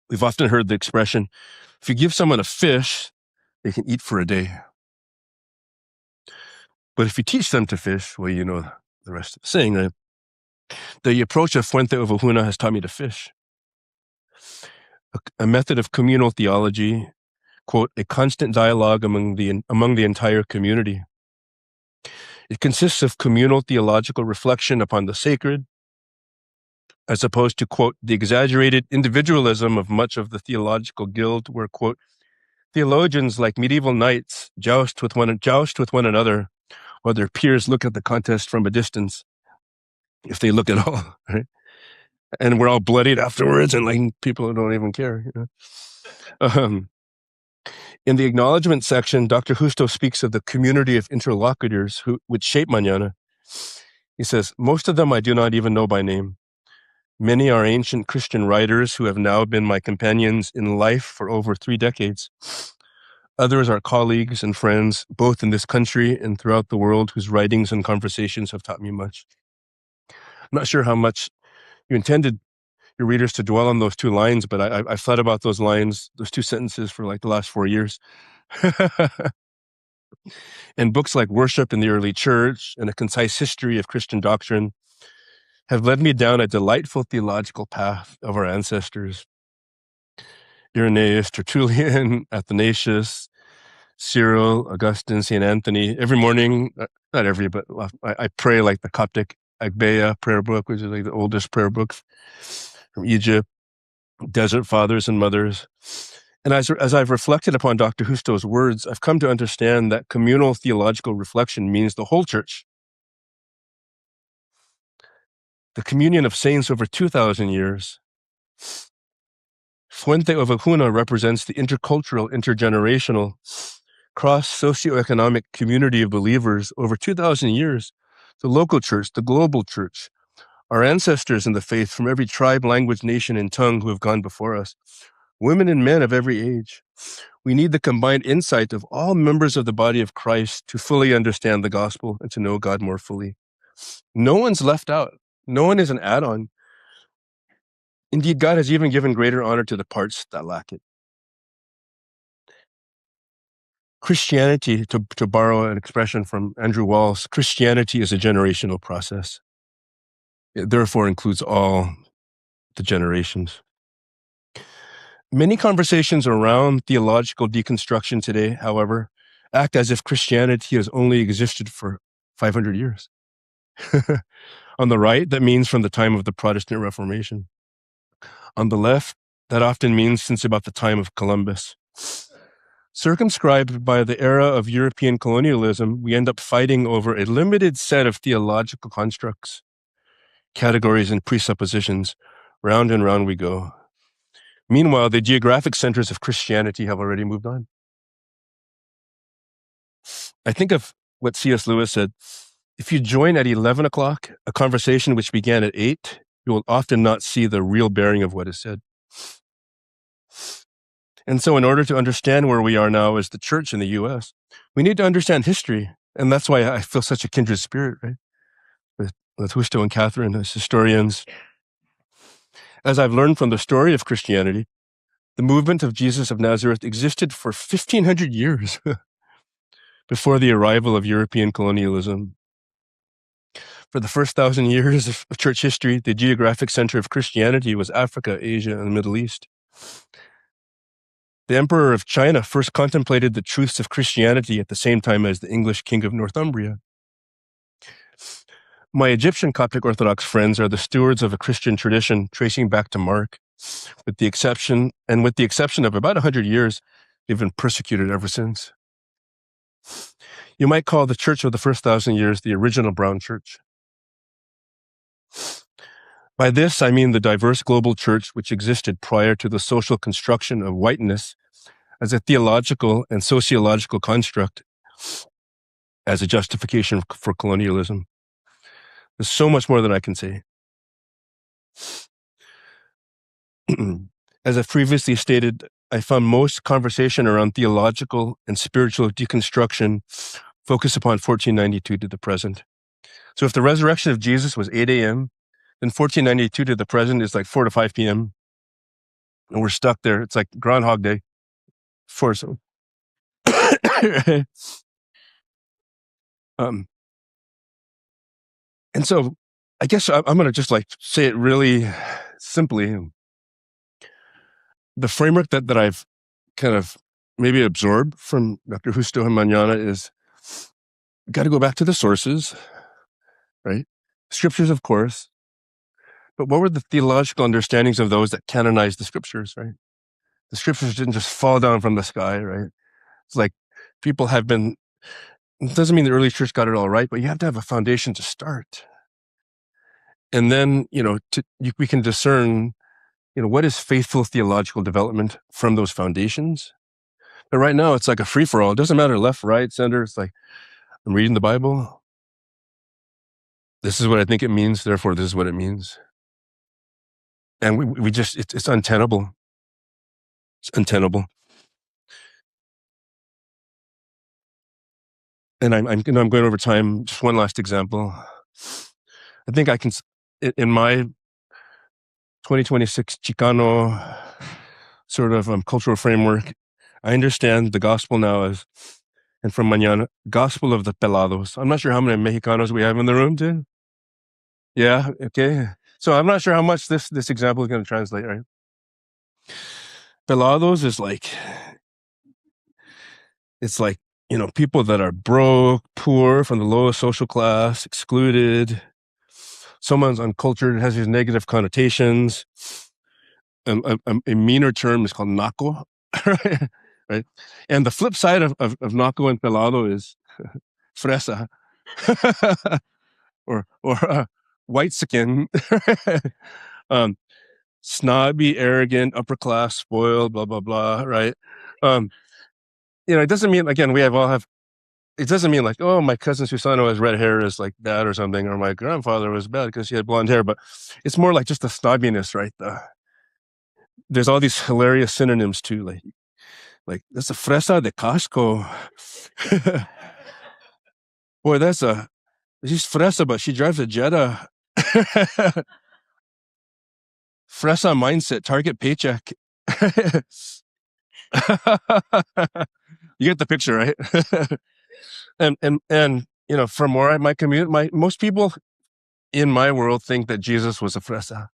We've often heard the expression, if you give someone a fish, they can eat for a day. But if you teach them to fish, well, you know the rest of the saying, right? The approach of fuente o vejuna has taught me to fish. A method of communal theology, quote, a constant dialogue among the entire community. It consists of communal theological reflection upon the sacred, as opposed to, quote, the exaggerated individualism of much of the theological guild, where, quote, theologians like medieval knights joust with one another, while their peers look at the contest from a distance, if they look at all, right? And we're all bloodied afterwards, and like people don't even care. In the acknowledgement section, Dr. Justo speaks of the community of interlocutors which shape Mañana. He says, most of them I do not even know by name. Many are ancient Christian writers who have now been my companions in life for over 3 decades. Others are colleagues and friends, both in this country and throughout the world, whose writings and conversations have taught me much. I'm not sure how much you intended your readers to dwell on those 2 lines, but I've thought about those lines, those 2 sentences for like the last 4 years. And books like Worship in the Early Church and A Concise History of Christian Doctrine have led me down a delightful theological path of our ancestors. Irenaeus, Tertullian, Athanasius, Cyril, Augustine, St. Anthony. Every morning, not every, but I pray like the Coptic Agbeya prayer book, which is like the oldest prayer book from Egypt, Desert Fathers and Mothers. And as I've reflected upon Dr. Justo's words, I've come to understand that communal theological reflection means the whole church. The communion of saints over 2,000 years. Fuente o vejuna represents the intercultural, intergenerational, cross-socioeconomic community of believers over 2,000 years, the local church, the global church, our ancestors in the faith from every tribe, language, nation, and tongue who have gone before us, women and men of every age. We need the combined insight of all members of the body of Christ to fully understand the gospel and to know God more fully. No one's left out. No one is an add-on. Indeed, God has even given greater honor to the parts that lack it. Christianity, to borrow an expression from Andrew Walls, Christianity is a generational process. It therefore includes all the generations. Many conversations around theological deconstruction today, however, act as if Christianity has only existed for 500 years. On the right, that means from the time of the Protestant Reformation. On the left, that often means since about the time of Columbus. Circumscribed by the era of European colonialism, we end up fighting over a limited set of theological constructs, categories, and presuppositions. Round and round we go. Meanwhile, the geographic centers of Christianity have already moved on. I think of what C.S. Lewis said, if you join at 11 o'clock, a conversation which began at 8, you will often not see the real bearing of what is said. And so in order to understand where we are now as the church in the US, we need to understand history. And that's why I feel such a kindred spirit, right? With Justo and Catherine as historians. As I've learned from the story of Christianity, the movement of Jesus of Nazareth existed for 1,500 years before the arrival of European colonialism. For the first 1,000 years of church history, the geographic center of Christianity was Africa, Asia, and the Middle East. The Emperor of China first contemplated the truths of Christianity at the same time as the English King of Northumbria. My Egyptian Coptic Orthodox friends are the stewards of a Christian tradition tracing back to Mark, with the exception of about 100 years, they've been persecuted ever since. You might call the church of the first 1,000 years the original Brown Church. By this, I mean the diverse global church which existed prior to the social construction of whiteness as a theological and sociological construct, as a justification for colonialism. There's so much more that I can say. As I've previously stated, I found most conversation around theological and spiritual deconstruction focus upon 1492 to the present. So if the resurrection of Jesus was 8 a.m., then 1492 to the present is like 4 to 5 p.m. And we're stuck there. It's like Groundhog Day. And so I guess I'm going to just like say it really simply. The framework that I've kind of maybe absorbed from Dr. Justo Mañana is got to go back to the sources, right? Scriptures, of course. But what were the theological understandings of those that canonized the scriptures, right? The scriptures didn't just fall down from the sky, right? It's like people have been, it doesn't mean the early church got it all right, but you have to have a foundation to start. And then, we can discern, what is faithful theological development from those foundations. But right now, it's like a free-for-all. It doesn't matter left, right, center. It's like, I'm reading the Bible. This is what I think it means. Therefore, this is what it means. And we just, it's untenable. It's untenable. And I'm going over time. Just one last example. I think I can, in my 2026 Chicano sort of cultural framework, I understand the gospel now as, and from Mañana, gospel of the pelados. I'm not sure how many Mexicanos we have in the room, too. Yeah, okay. So I'm not sure how much this example is going to translate, right? Pelados is like, it's like, people that are broke, poor, from the lowest social class, excluded. Someone's uncultured, has these negative connotations. A meaner term is called naco, right? And the flip side of naco and pelado is fresa, or white skin, snobby, arrogant, upper class, spoiled, blah blah blah, right? It doesn't mean, again, it doesn't mean like, oh, my cousin Susano has red hair is like that or something, or my grandfather was bad because he had blonde hair, but it's more like just the snobbiness, right? There's all these hilarious synonyms too, like that's a fresa de Costco. Boy, she's fresa, but she drives a Jetta. Fresa mindset, target paycheck. You get the picture, right? and from where my community, most people in my world think that Jesus was a fresa.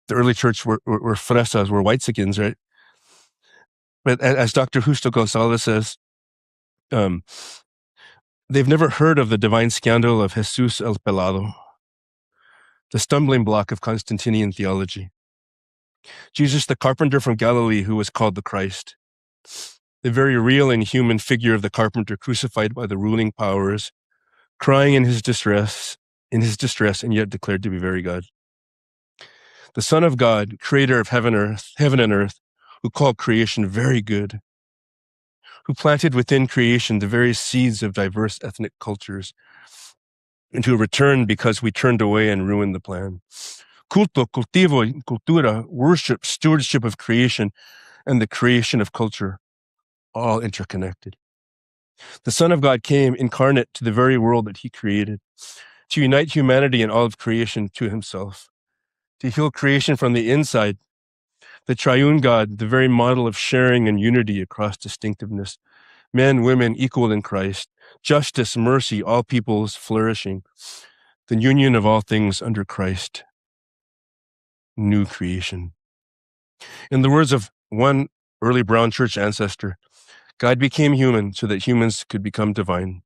The early church were fresas, were whiteskins, right? But as Dr. Justo González says, they've never heard of the divine scandal of Jesus el Pelado, the stumbling block of Constantinian theology. Jesus, the carpenter from Galilee, who was called the Christ, the very real and human figure of the carpenter crucified by the ruling powers, crying in his distress, and yet declared to be very God. The Son of God, creator of heaven and earth, who called creation very good, who planted within creation the very seeds of diverse ethnic cultures, and who returned because we turned away and ruined the plan, culto, cultivo, cultura, worship, stewardship of creation, and the creation of culture, all interconnected. The Son of God came incarnate to the very world that he created, to unite humanity and all of creation to himself, to heal creation from the inside. The triune God, the very model of sharing and unity across distinctiveness, men, women, equal in Christ, justice, mercy, all peoples flourishing, the union of all things under Christ, new creation. In the words of one early Brown Church ancestor, God became human so that humans could become divine.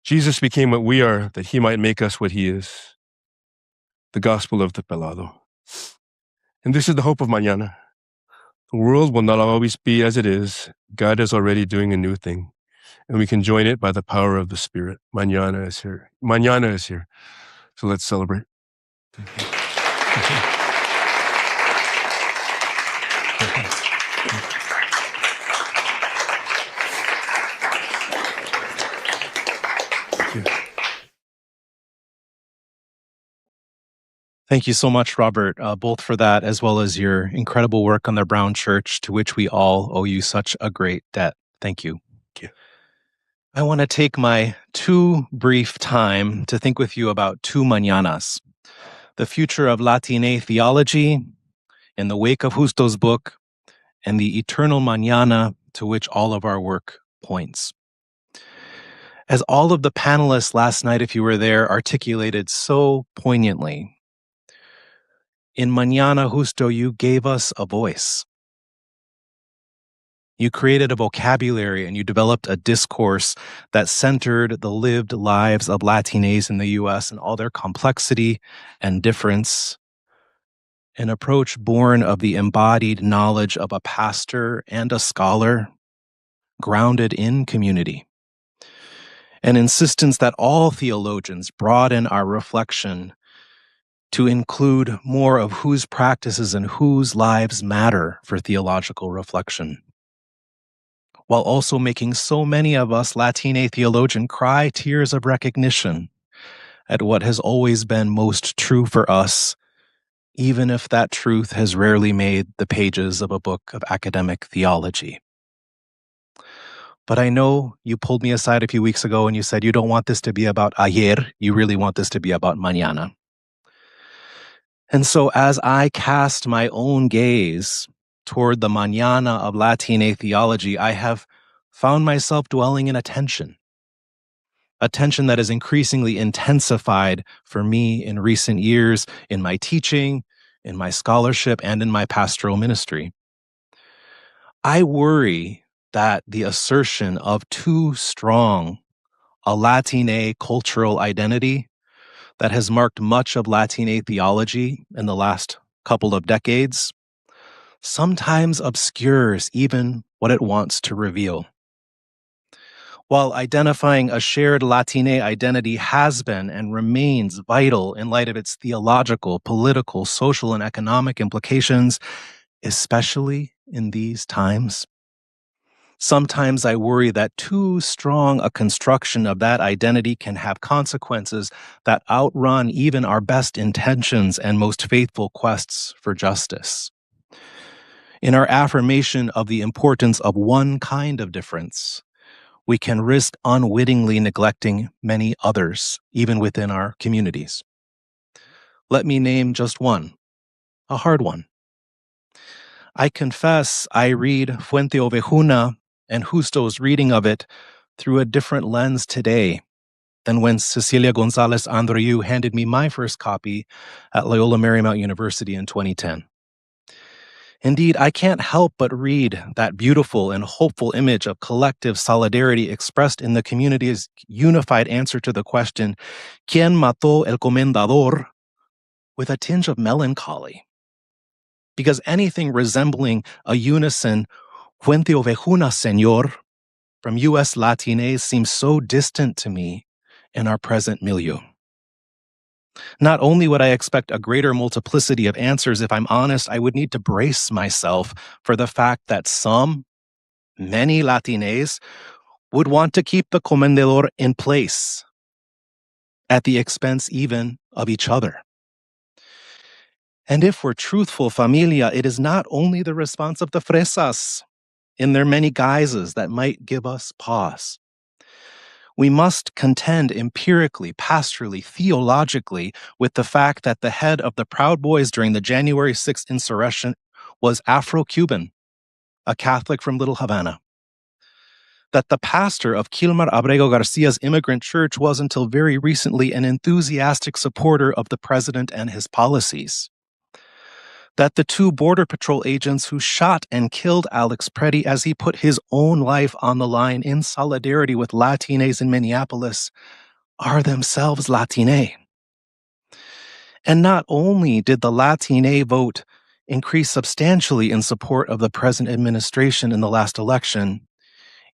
Jesus became what we are, that he might make us what he is. The gospel of the pelado. And this is the hope of mañana. The world will not always be as it is. God is already doing a new thing, and we can join it by the power of the Spirit. Mañana is here. Mañana is here. So let's celebrate. Thank you so much, Robert, both for that as well as your incredible work on the Brown Church, to which we all owe you such a great debt. Thank you. Thank you. I want to take my too brief time to think with you about two mañanas, the future of Latine theology in the wake of Justo's book, and the eternal mañana to which all of our work points. As all of the panelists last night, if you were there, articulated so poignantly, in Mañana, Justo, you gave us a voice. You created a vocabulary and you developed a discourse that centered the lived lives of Latines in the US and all their complexity and difference, an approach born of the embodied knowledge of a pastor and a scholar, grounded in community. An insistence that all theologians broaden our reflection to include more of whose practices and whose lives matter for theological reflection, while also making so many of us Latine theologians cry tears of recognition at what has always been most true for us, even if that truth has rarely made the pages of a book of academic theology. But I know you pulled me aside a few weeks ago and you said you don't want this to be about ayer, you really want this to be about mañana. And so as I cast my own gaze toward the mañana of Latine theology, I have found myself dwelling in a tension that is increasingly intensified for me in recent years in my teaching, in my scholarship, and in my pastoral ministry. I worry that the assertion of too strong a Latine cultural identity that has marked much of Latine theology in the last couple of decades sometimes obscures even what it wants to reveal. While identifying a shared Latine identity has been and remains vital in light of its theological, political, social, and economic implications, especially in these times, sometimes I worry that too strong a construction of that identity can have consequences that outrun even our best intentions and most faithful quests for justice. In our affirmation of the importance of one kind of difference, we can risk unwittingly neglecting many others, even within our communities. Let me name just one, a hard one. I confess I read Fuente Ovejuna and Justo's reading of it through a different lens today than when Cecilia Gonzalez Andreu handed me my first copy at Loyola Marymount University in 2010. Indeed, I can't help but read that beautiful and hopeful image of collective solidarity expressed in the community's unified answer to the question, ¿Quién mató el comendador?, with a tinge of melancholy. Because anything resembling a unison, Fuente Ovejuna, señor, from U.S. Latines seems so distant to me in our present milieu. Not only would I expect a greater multiplicity of answers, if I'm honest, I would need to brace myself for the fact that many Latines, would want to keep the comendador in place, at the expense even of each other. And if we're truthful, familia, it is not only the response of the fresas in their many guises that might give us pause. We must contend empirically, pastorally, theologically with the fact that the head of the Proud Boys during the January 6th insurrection was Afro-Cuban, a Catholic from Little Havana. That the pastor of Quilmar Abrego Garcia's immigrant church was until very recently an enthusiastic supporter of the president and his policies. That the 2 Border Patrol agents who shot and killed Alex Preddy as he put his own life on the line in solidarity with Latines in Minneapolis are themselves Latine. And not only did the Latine vote increase substantially in support of the present administration in the last election,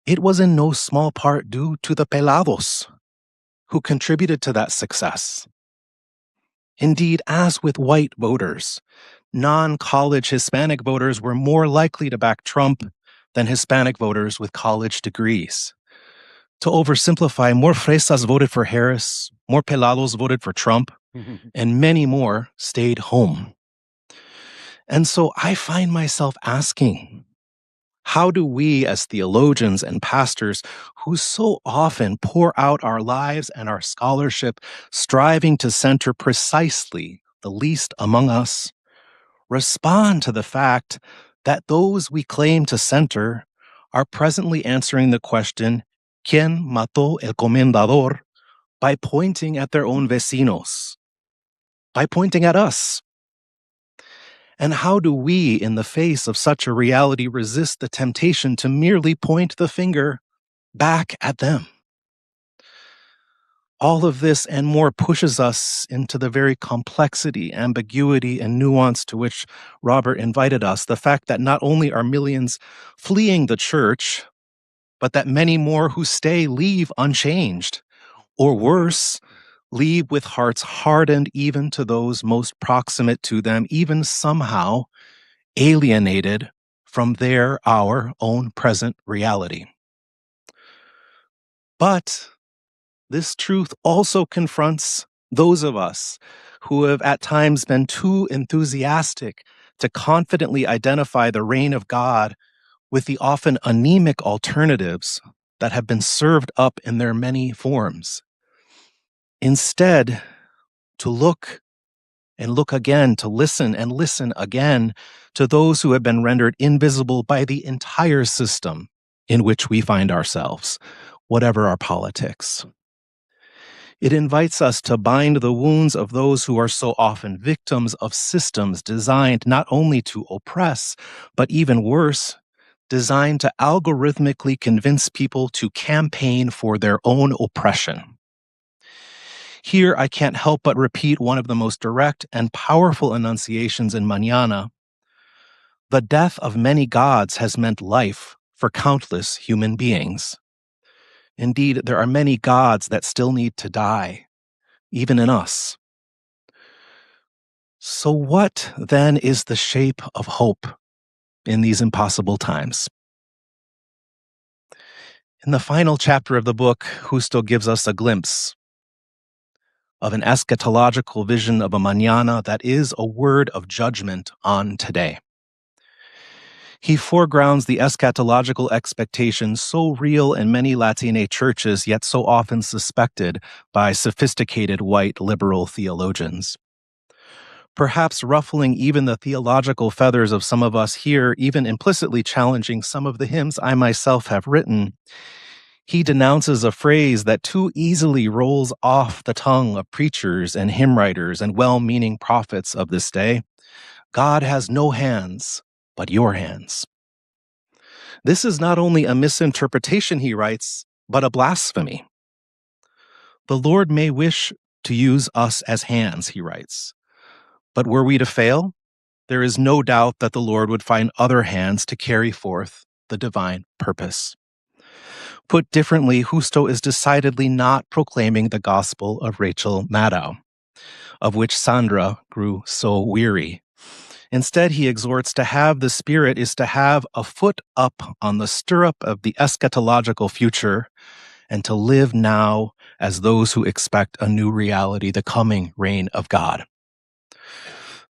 it was in no small part due to the pelados who contributed to that success. Indeed, as with white voters, non-college Hispanic voters were more likely to back Trump than Hispanic voters with college degrees. To oversimplify, more fresas voted for Harris, more pelados voted for Trump, and many more stayed home. And so I find myself asking, how do we as theologians and pastors who so often pour out our lives and our scholarship striving to center precisely the least among us, respond to the fact that those we claim to center are presently answering the question, ¿Quién mató el comendador? By pointing at their own vecinos, by pointing at us? And how do we, in the face of such a reality, resist the temptation to merely point the finger back at them? All of this and more pushes us into the very complexity, ambiguity, and nuance to which Robert invited us. The fact that not only are millions fleeing the church, but that many more who stay leave unchanged, or worse, leave with hearts hardened even to those most proximate to them, even somehow alienated from our own present reality. But this truth also confronts those of us who have at times been too enthusiastic to confidently identify the reign of God with the often anemic alternatives that have been served up in their many forms. Instead, to look and look again, to listen and listen again to those who have been rendered invisible by the entire system in which we find ourselves, whatever our politics. It invites us to bind the wounds of those who are so often victims of systems designed not only to oppress, but even worse, designed to algorithmically convince people to campaign for their own oppression. Here, I can't help but repeat one of the most direct and powerful enunciations in Mañana. The death of many gods has meant life for countless human beings. Indeed, there are many gods that still need to die, even in us. So what then is the shape of hope in these impossible times? In the final chapter of the book, Justo gives us a glimpse of an eschatological vision of a mañana that is a word of judgment on today. He foregrounds the eschatological expectations so real in many Latine churches, yet so often suspected by sophisticated white liberal theologians. Perhaps ruffling even the theological feathers of some of us here, even implicitly challenging some of the hymns I myself have written, he denounces a phrase that too easily rolls off the tongue of preachers and hymn writers and well-meaning prophets of this day. God has no hands but your hands. This is not only a misinterpretation, he writes, but a blasphemy. The Lord may wish to use us as hands, he writes. But were we to fail, there is no doubt that the Lord would find other hands to carry forth the divine purpose. Put differently, Justo is decidedly not proclaiming the gospel of Rachel Maddow, of which Sandra grew so weary. Instead, he exhorts to have the Spirit is to have a foot up on the stirrup of the eschatological future and to live now as those who expect a new reality, the coming reign of God.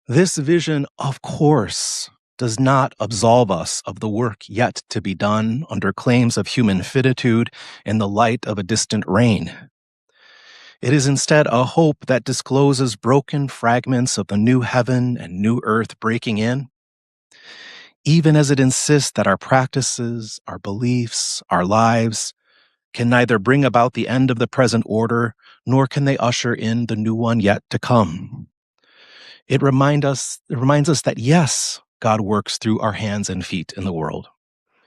This vision, of course, does not absolve us of the work yet to be done under claims of human finitude in the light of a distant reign. It is instead a hope that discloses broken fragments of the new heaven and new earth breaking in, even as it insists that our practices, our beliefs, our lives can neither bring about the end of the present order, nor can they usher in the new one yet to come. It reminds us that yes, God works through our hands and feet in the world,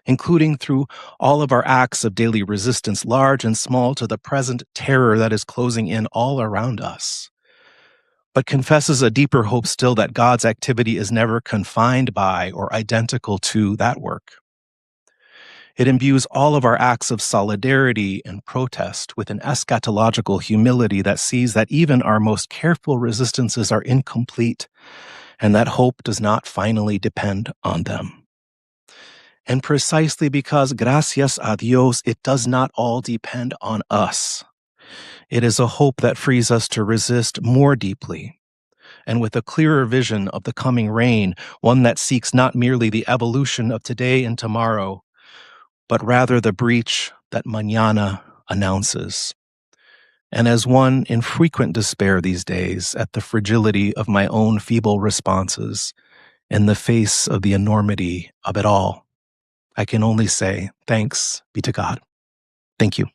including through all of our acts of daily resistance, large and small, to the present terror that is closing in all around us, but confesses a deeper hope still that God's activity is never confined by or identical to that work. It imbues all of our acts of solidarity and protest with an eschatological humility that sees that even our most careful resistances are incomplete and that hope does not finally depend on them. And precisely because, gracias a Dios, it does not all depend on us. It is a hope that frees us to resist more deeply and with a clearer vision of the coming reign, one that seeks not merely the evolution of today and tomorrow, but rather the breach that mañana announces. And as one in frequent despair these days at the fragility of my own feeble responses in the face of the enormity of it all, I can only say, thanks be to God. Thank you.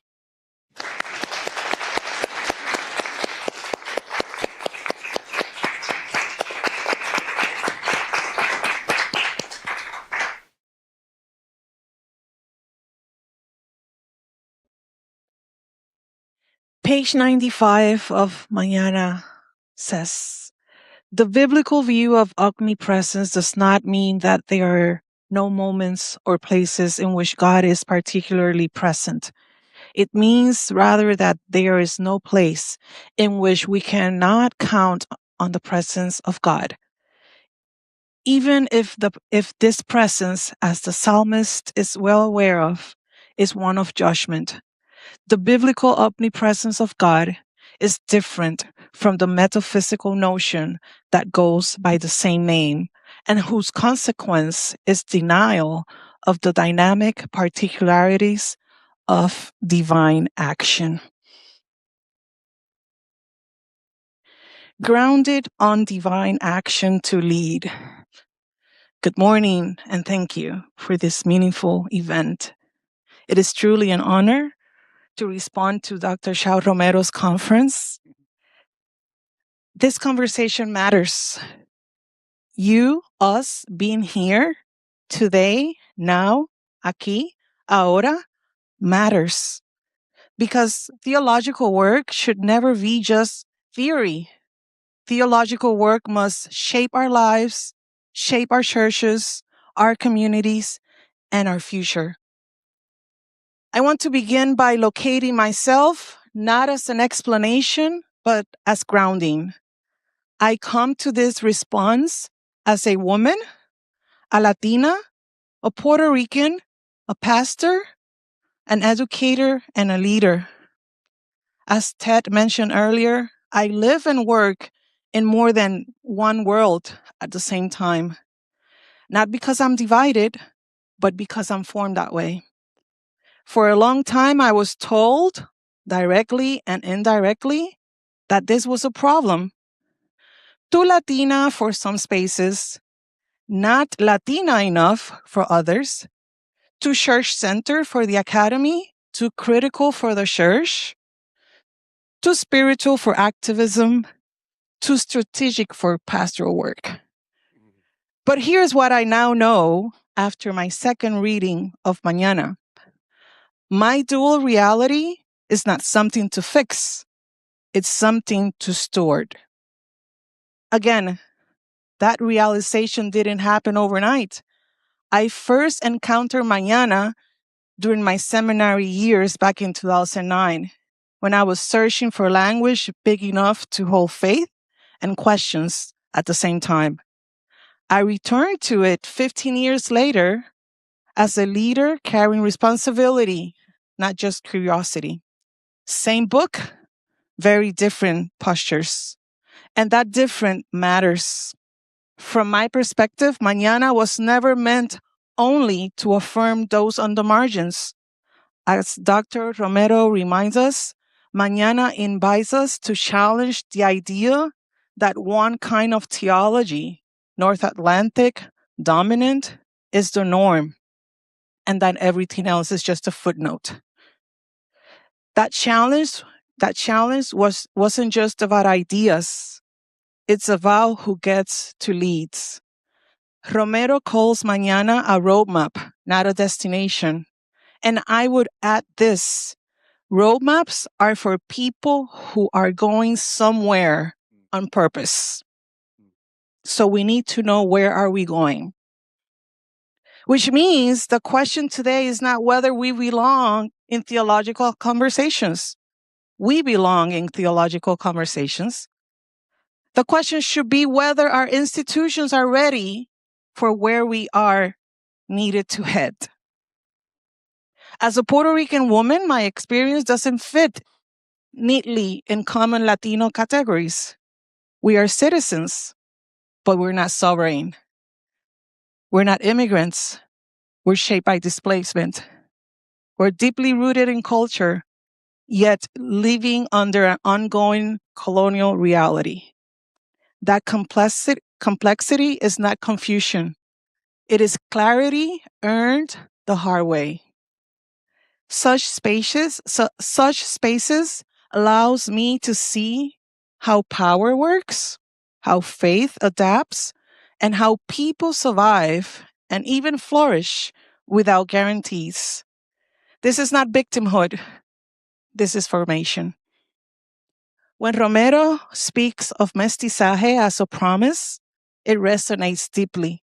Page 95 of Mañana says, the biblical view of omnipresence does not mean that there are no moments or places in which God is particularly present. It means rather that there is no place in which we cannot count on the presence of God. Even if this presence, as the psalmist is well aware of, is one of judgment, the biblical omnipresence of God is different from the metaphysical notion that goes by the same name and whose consequence is denial of the dynamic particularities of divine action. Grounded on divine action to lead. Good morning and thank you for this meaningful event. It is truly an honor to respond to Dr. Chao Romero's conference. This conversation matters. You, us, being here today, now, aquí, ahora, matters. Because theological work should never be just theory. Theological work must shape our lives, shape our churches, our communities, and our future. I want to begin by locating myself, not as an explanation, but as grounding. I come to this response as a woman, a Latina, a Puerto Rican, a pastor, an educator, and a leader. As Ted mentioned earlier, I live and work in more than one world at the same time. Not because I'm divided, but because I'm formed that way. For a long time, I was told, directly and indirectly, that this was a problem. Too Latina for some spaces, not Latina enough for others, too church-centered for the academy, too critical for the church, too spiritual for activism, too strategic for pastoral work. But here's what I now know after my second reading of Mañana. My dual reality is not something to fix. It's something to steward. Again, that realization didn't happen overnight. I first encountered Mañana during my seminary years back in 2009, when I was searching for language big enough to hold faith and questions at the same time. I returned to it 15 years later as a leader carrying responsibility not just curiosity. Same book, very different postures. And that different matters. From my perspective, Mañana was never meant only to affirm those on the margins. As Dr. Romero reminds us, Mañana invites us to challenge the idea that one kind of theology, North Atlantic, dominant, is the norm, and that everything else is just a footnote. That challenge wasn't just about ideas. It's about who gets to lead. Romero calls Mañana a roadmap, not a destination. And I would add this. Roadmaps are for people who are going somewhere on purpose. So we need to know, where are we going? Which means the question today is not whether we belong in theological conversations. We belong in theological conversations. The question should be whether our institutions are ready for where we are needed to head. As a Puerto Rican woman, my experience doesn't fit neatly in common Latino categories. We are citizens, but we're not sovereign. We're not immigrants. We're shaped by displacement. We're deeply rooted in culture, yet living under an ongoing colonial reality. That complexity is not confusion. It is clarity earned the hard way. Such spaces allows me to see how power works, how faith adapts, and how people survive and even flourish without guarantees. This is not victimhood. This is formation. When Romero speaks of mestizaje as a promise, it resonates deeply.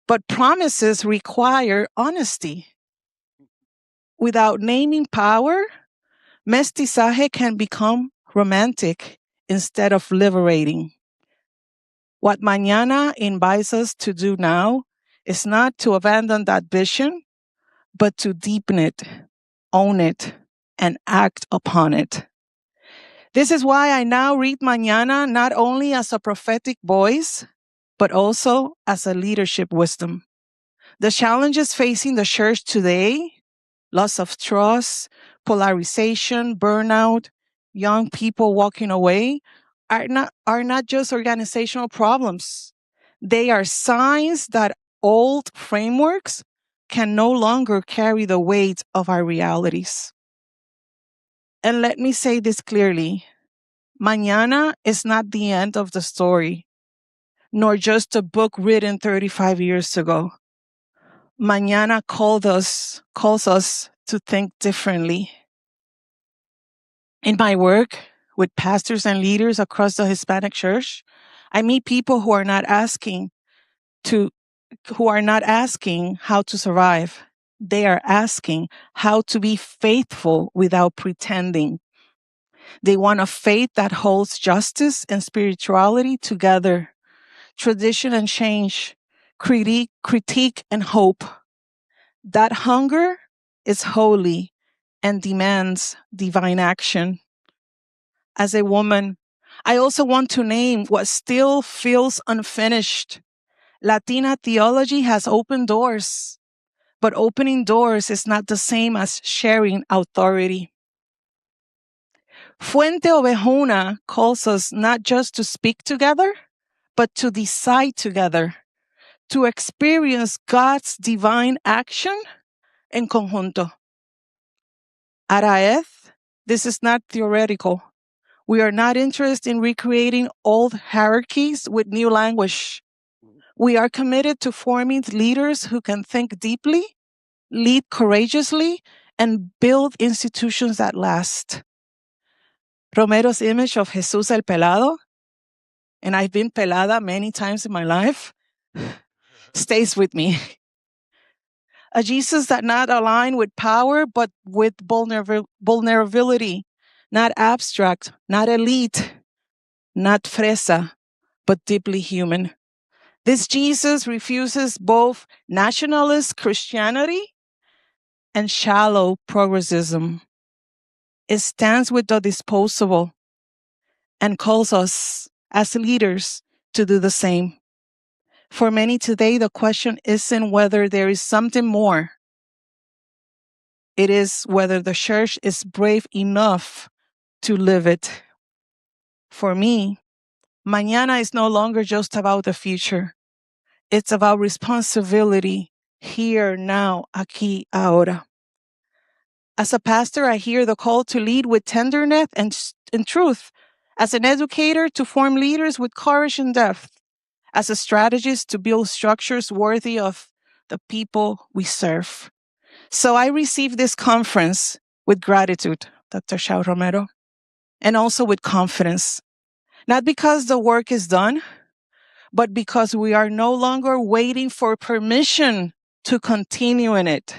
But promises require honesty. Without naming power, mestizaje can become romantic instead of liberating. What Mañana invites us to do now is not to abandon that vision, but to deepen it, own it, and act upon it. This is why I now read Mañana not only as a prophetic voice, but also as a leadership wisdom. The challenges facing the church today, loss of trust, polarization, burnout, young people walking away, are not just organizational problems. They are signs that old frameworks can no longer carry the weight of our realities. And let me say this clearly. Mañana is not the end of the story, nor just a book written 35 years ago. Mañana calls us to think differently. In my work with pastors and leaders across the Hispanic church, I meet people who are not asking how to survive. They are asking how to be faithful without pretending. They want a faith that holds justice and spirituality together, tradition and change, critique and hope. That hunger is holy and demands divine action. As a woman, I also want to name what still feels unfinished. Latina theology has opened doors, but opening doors is not the same as sharing authority. Fuente Ovejuna calls us not just to speak together, but to decide together, to experience God's divine action en conjunto. Araeth, this is not theoretical. We are not interested in recreating old hierarchies with new language. We are committed to forming leaders who can think deeply, lead courageously, and build institutions that last. Romero's image of Jesús el Pelado, and I've been pelada many times in my life, stays with me. A Jesus that not aligned with power, but with vulnerability, not abstract, not elite, not fresa, but deeply human. This Jesus refuses both nationalist Christianity and shallow progressism. It stands with the disposable and calls us as leaders to do the same. For many today, the question isn't whether there is something more. It is whether the church is brave enough to live it. For me, Mañana is no longer just about the future. It's about responsibility here, now, aquí, ahora. As a pastor, I hear the call to lead with tenderness and truth. As an educator, to form leaders with courage and depth. As a strategist, to build structures worthy of the people we serve. So I receive this conference with gratitude, Dr. Chao Romero, and also with confidence. Not because the work is done, but because we are no longer waiting for permission to continue in it.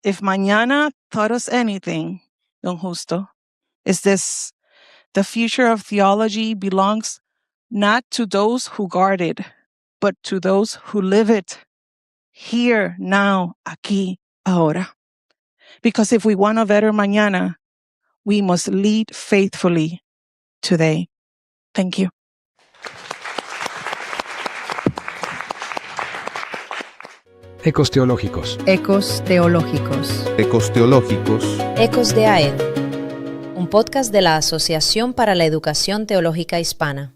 If Mañana taught us anything, Don Justo, is this: the future of theology belongs not to those who guard it, but to those who live it. Here, now, aquí, ahora. Because if we want a better Mañana, we must lead faithfully today. Thank you. Ecos teológicos. Ecos teológicos. Ecos teológicos. Ecos de AED. Un podcast de la Asociación para la Educación Teológica Hispana.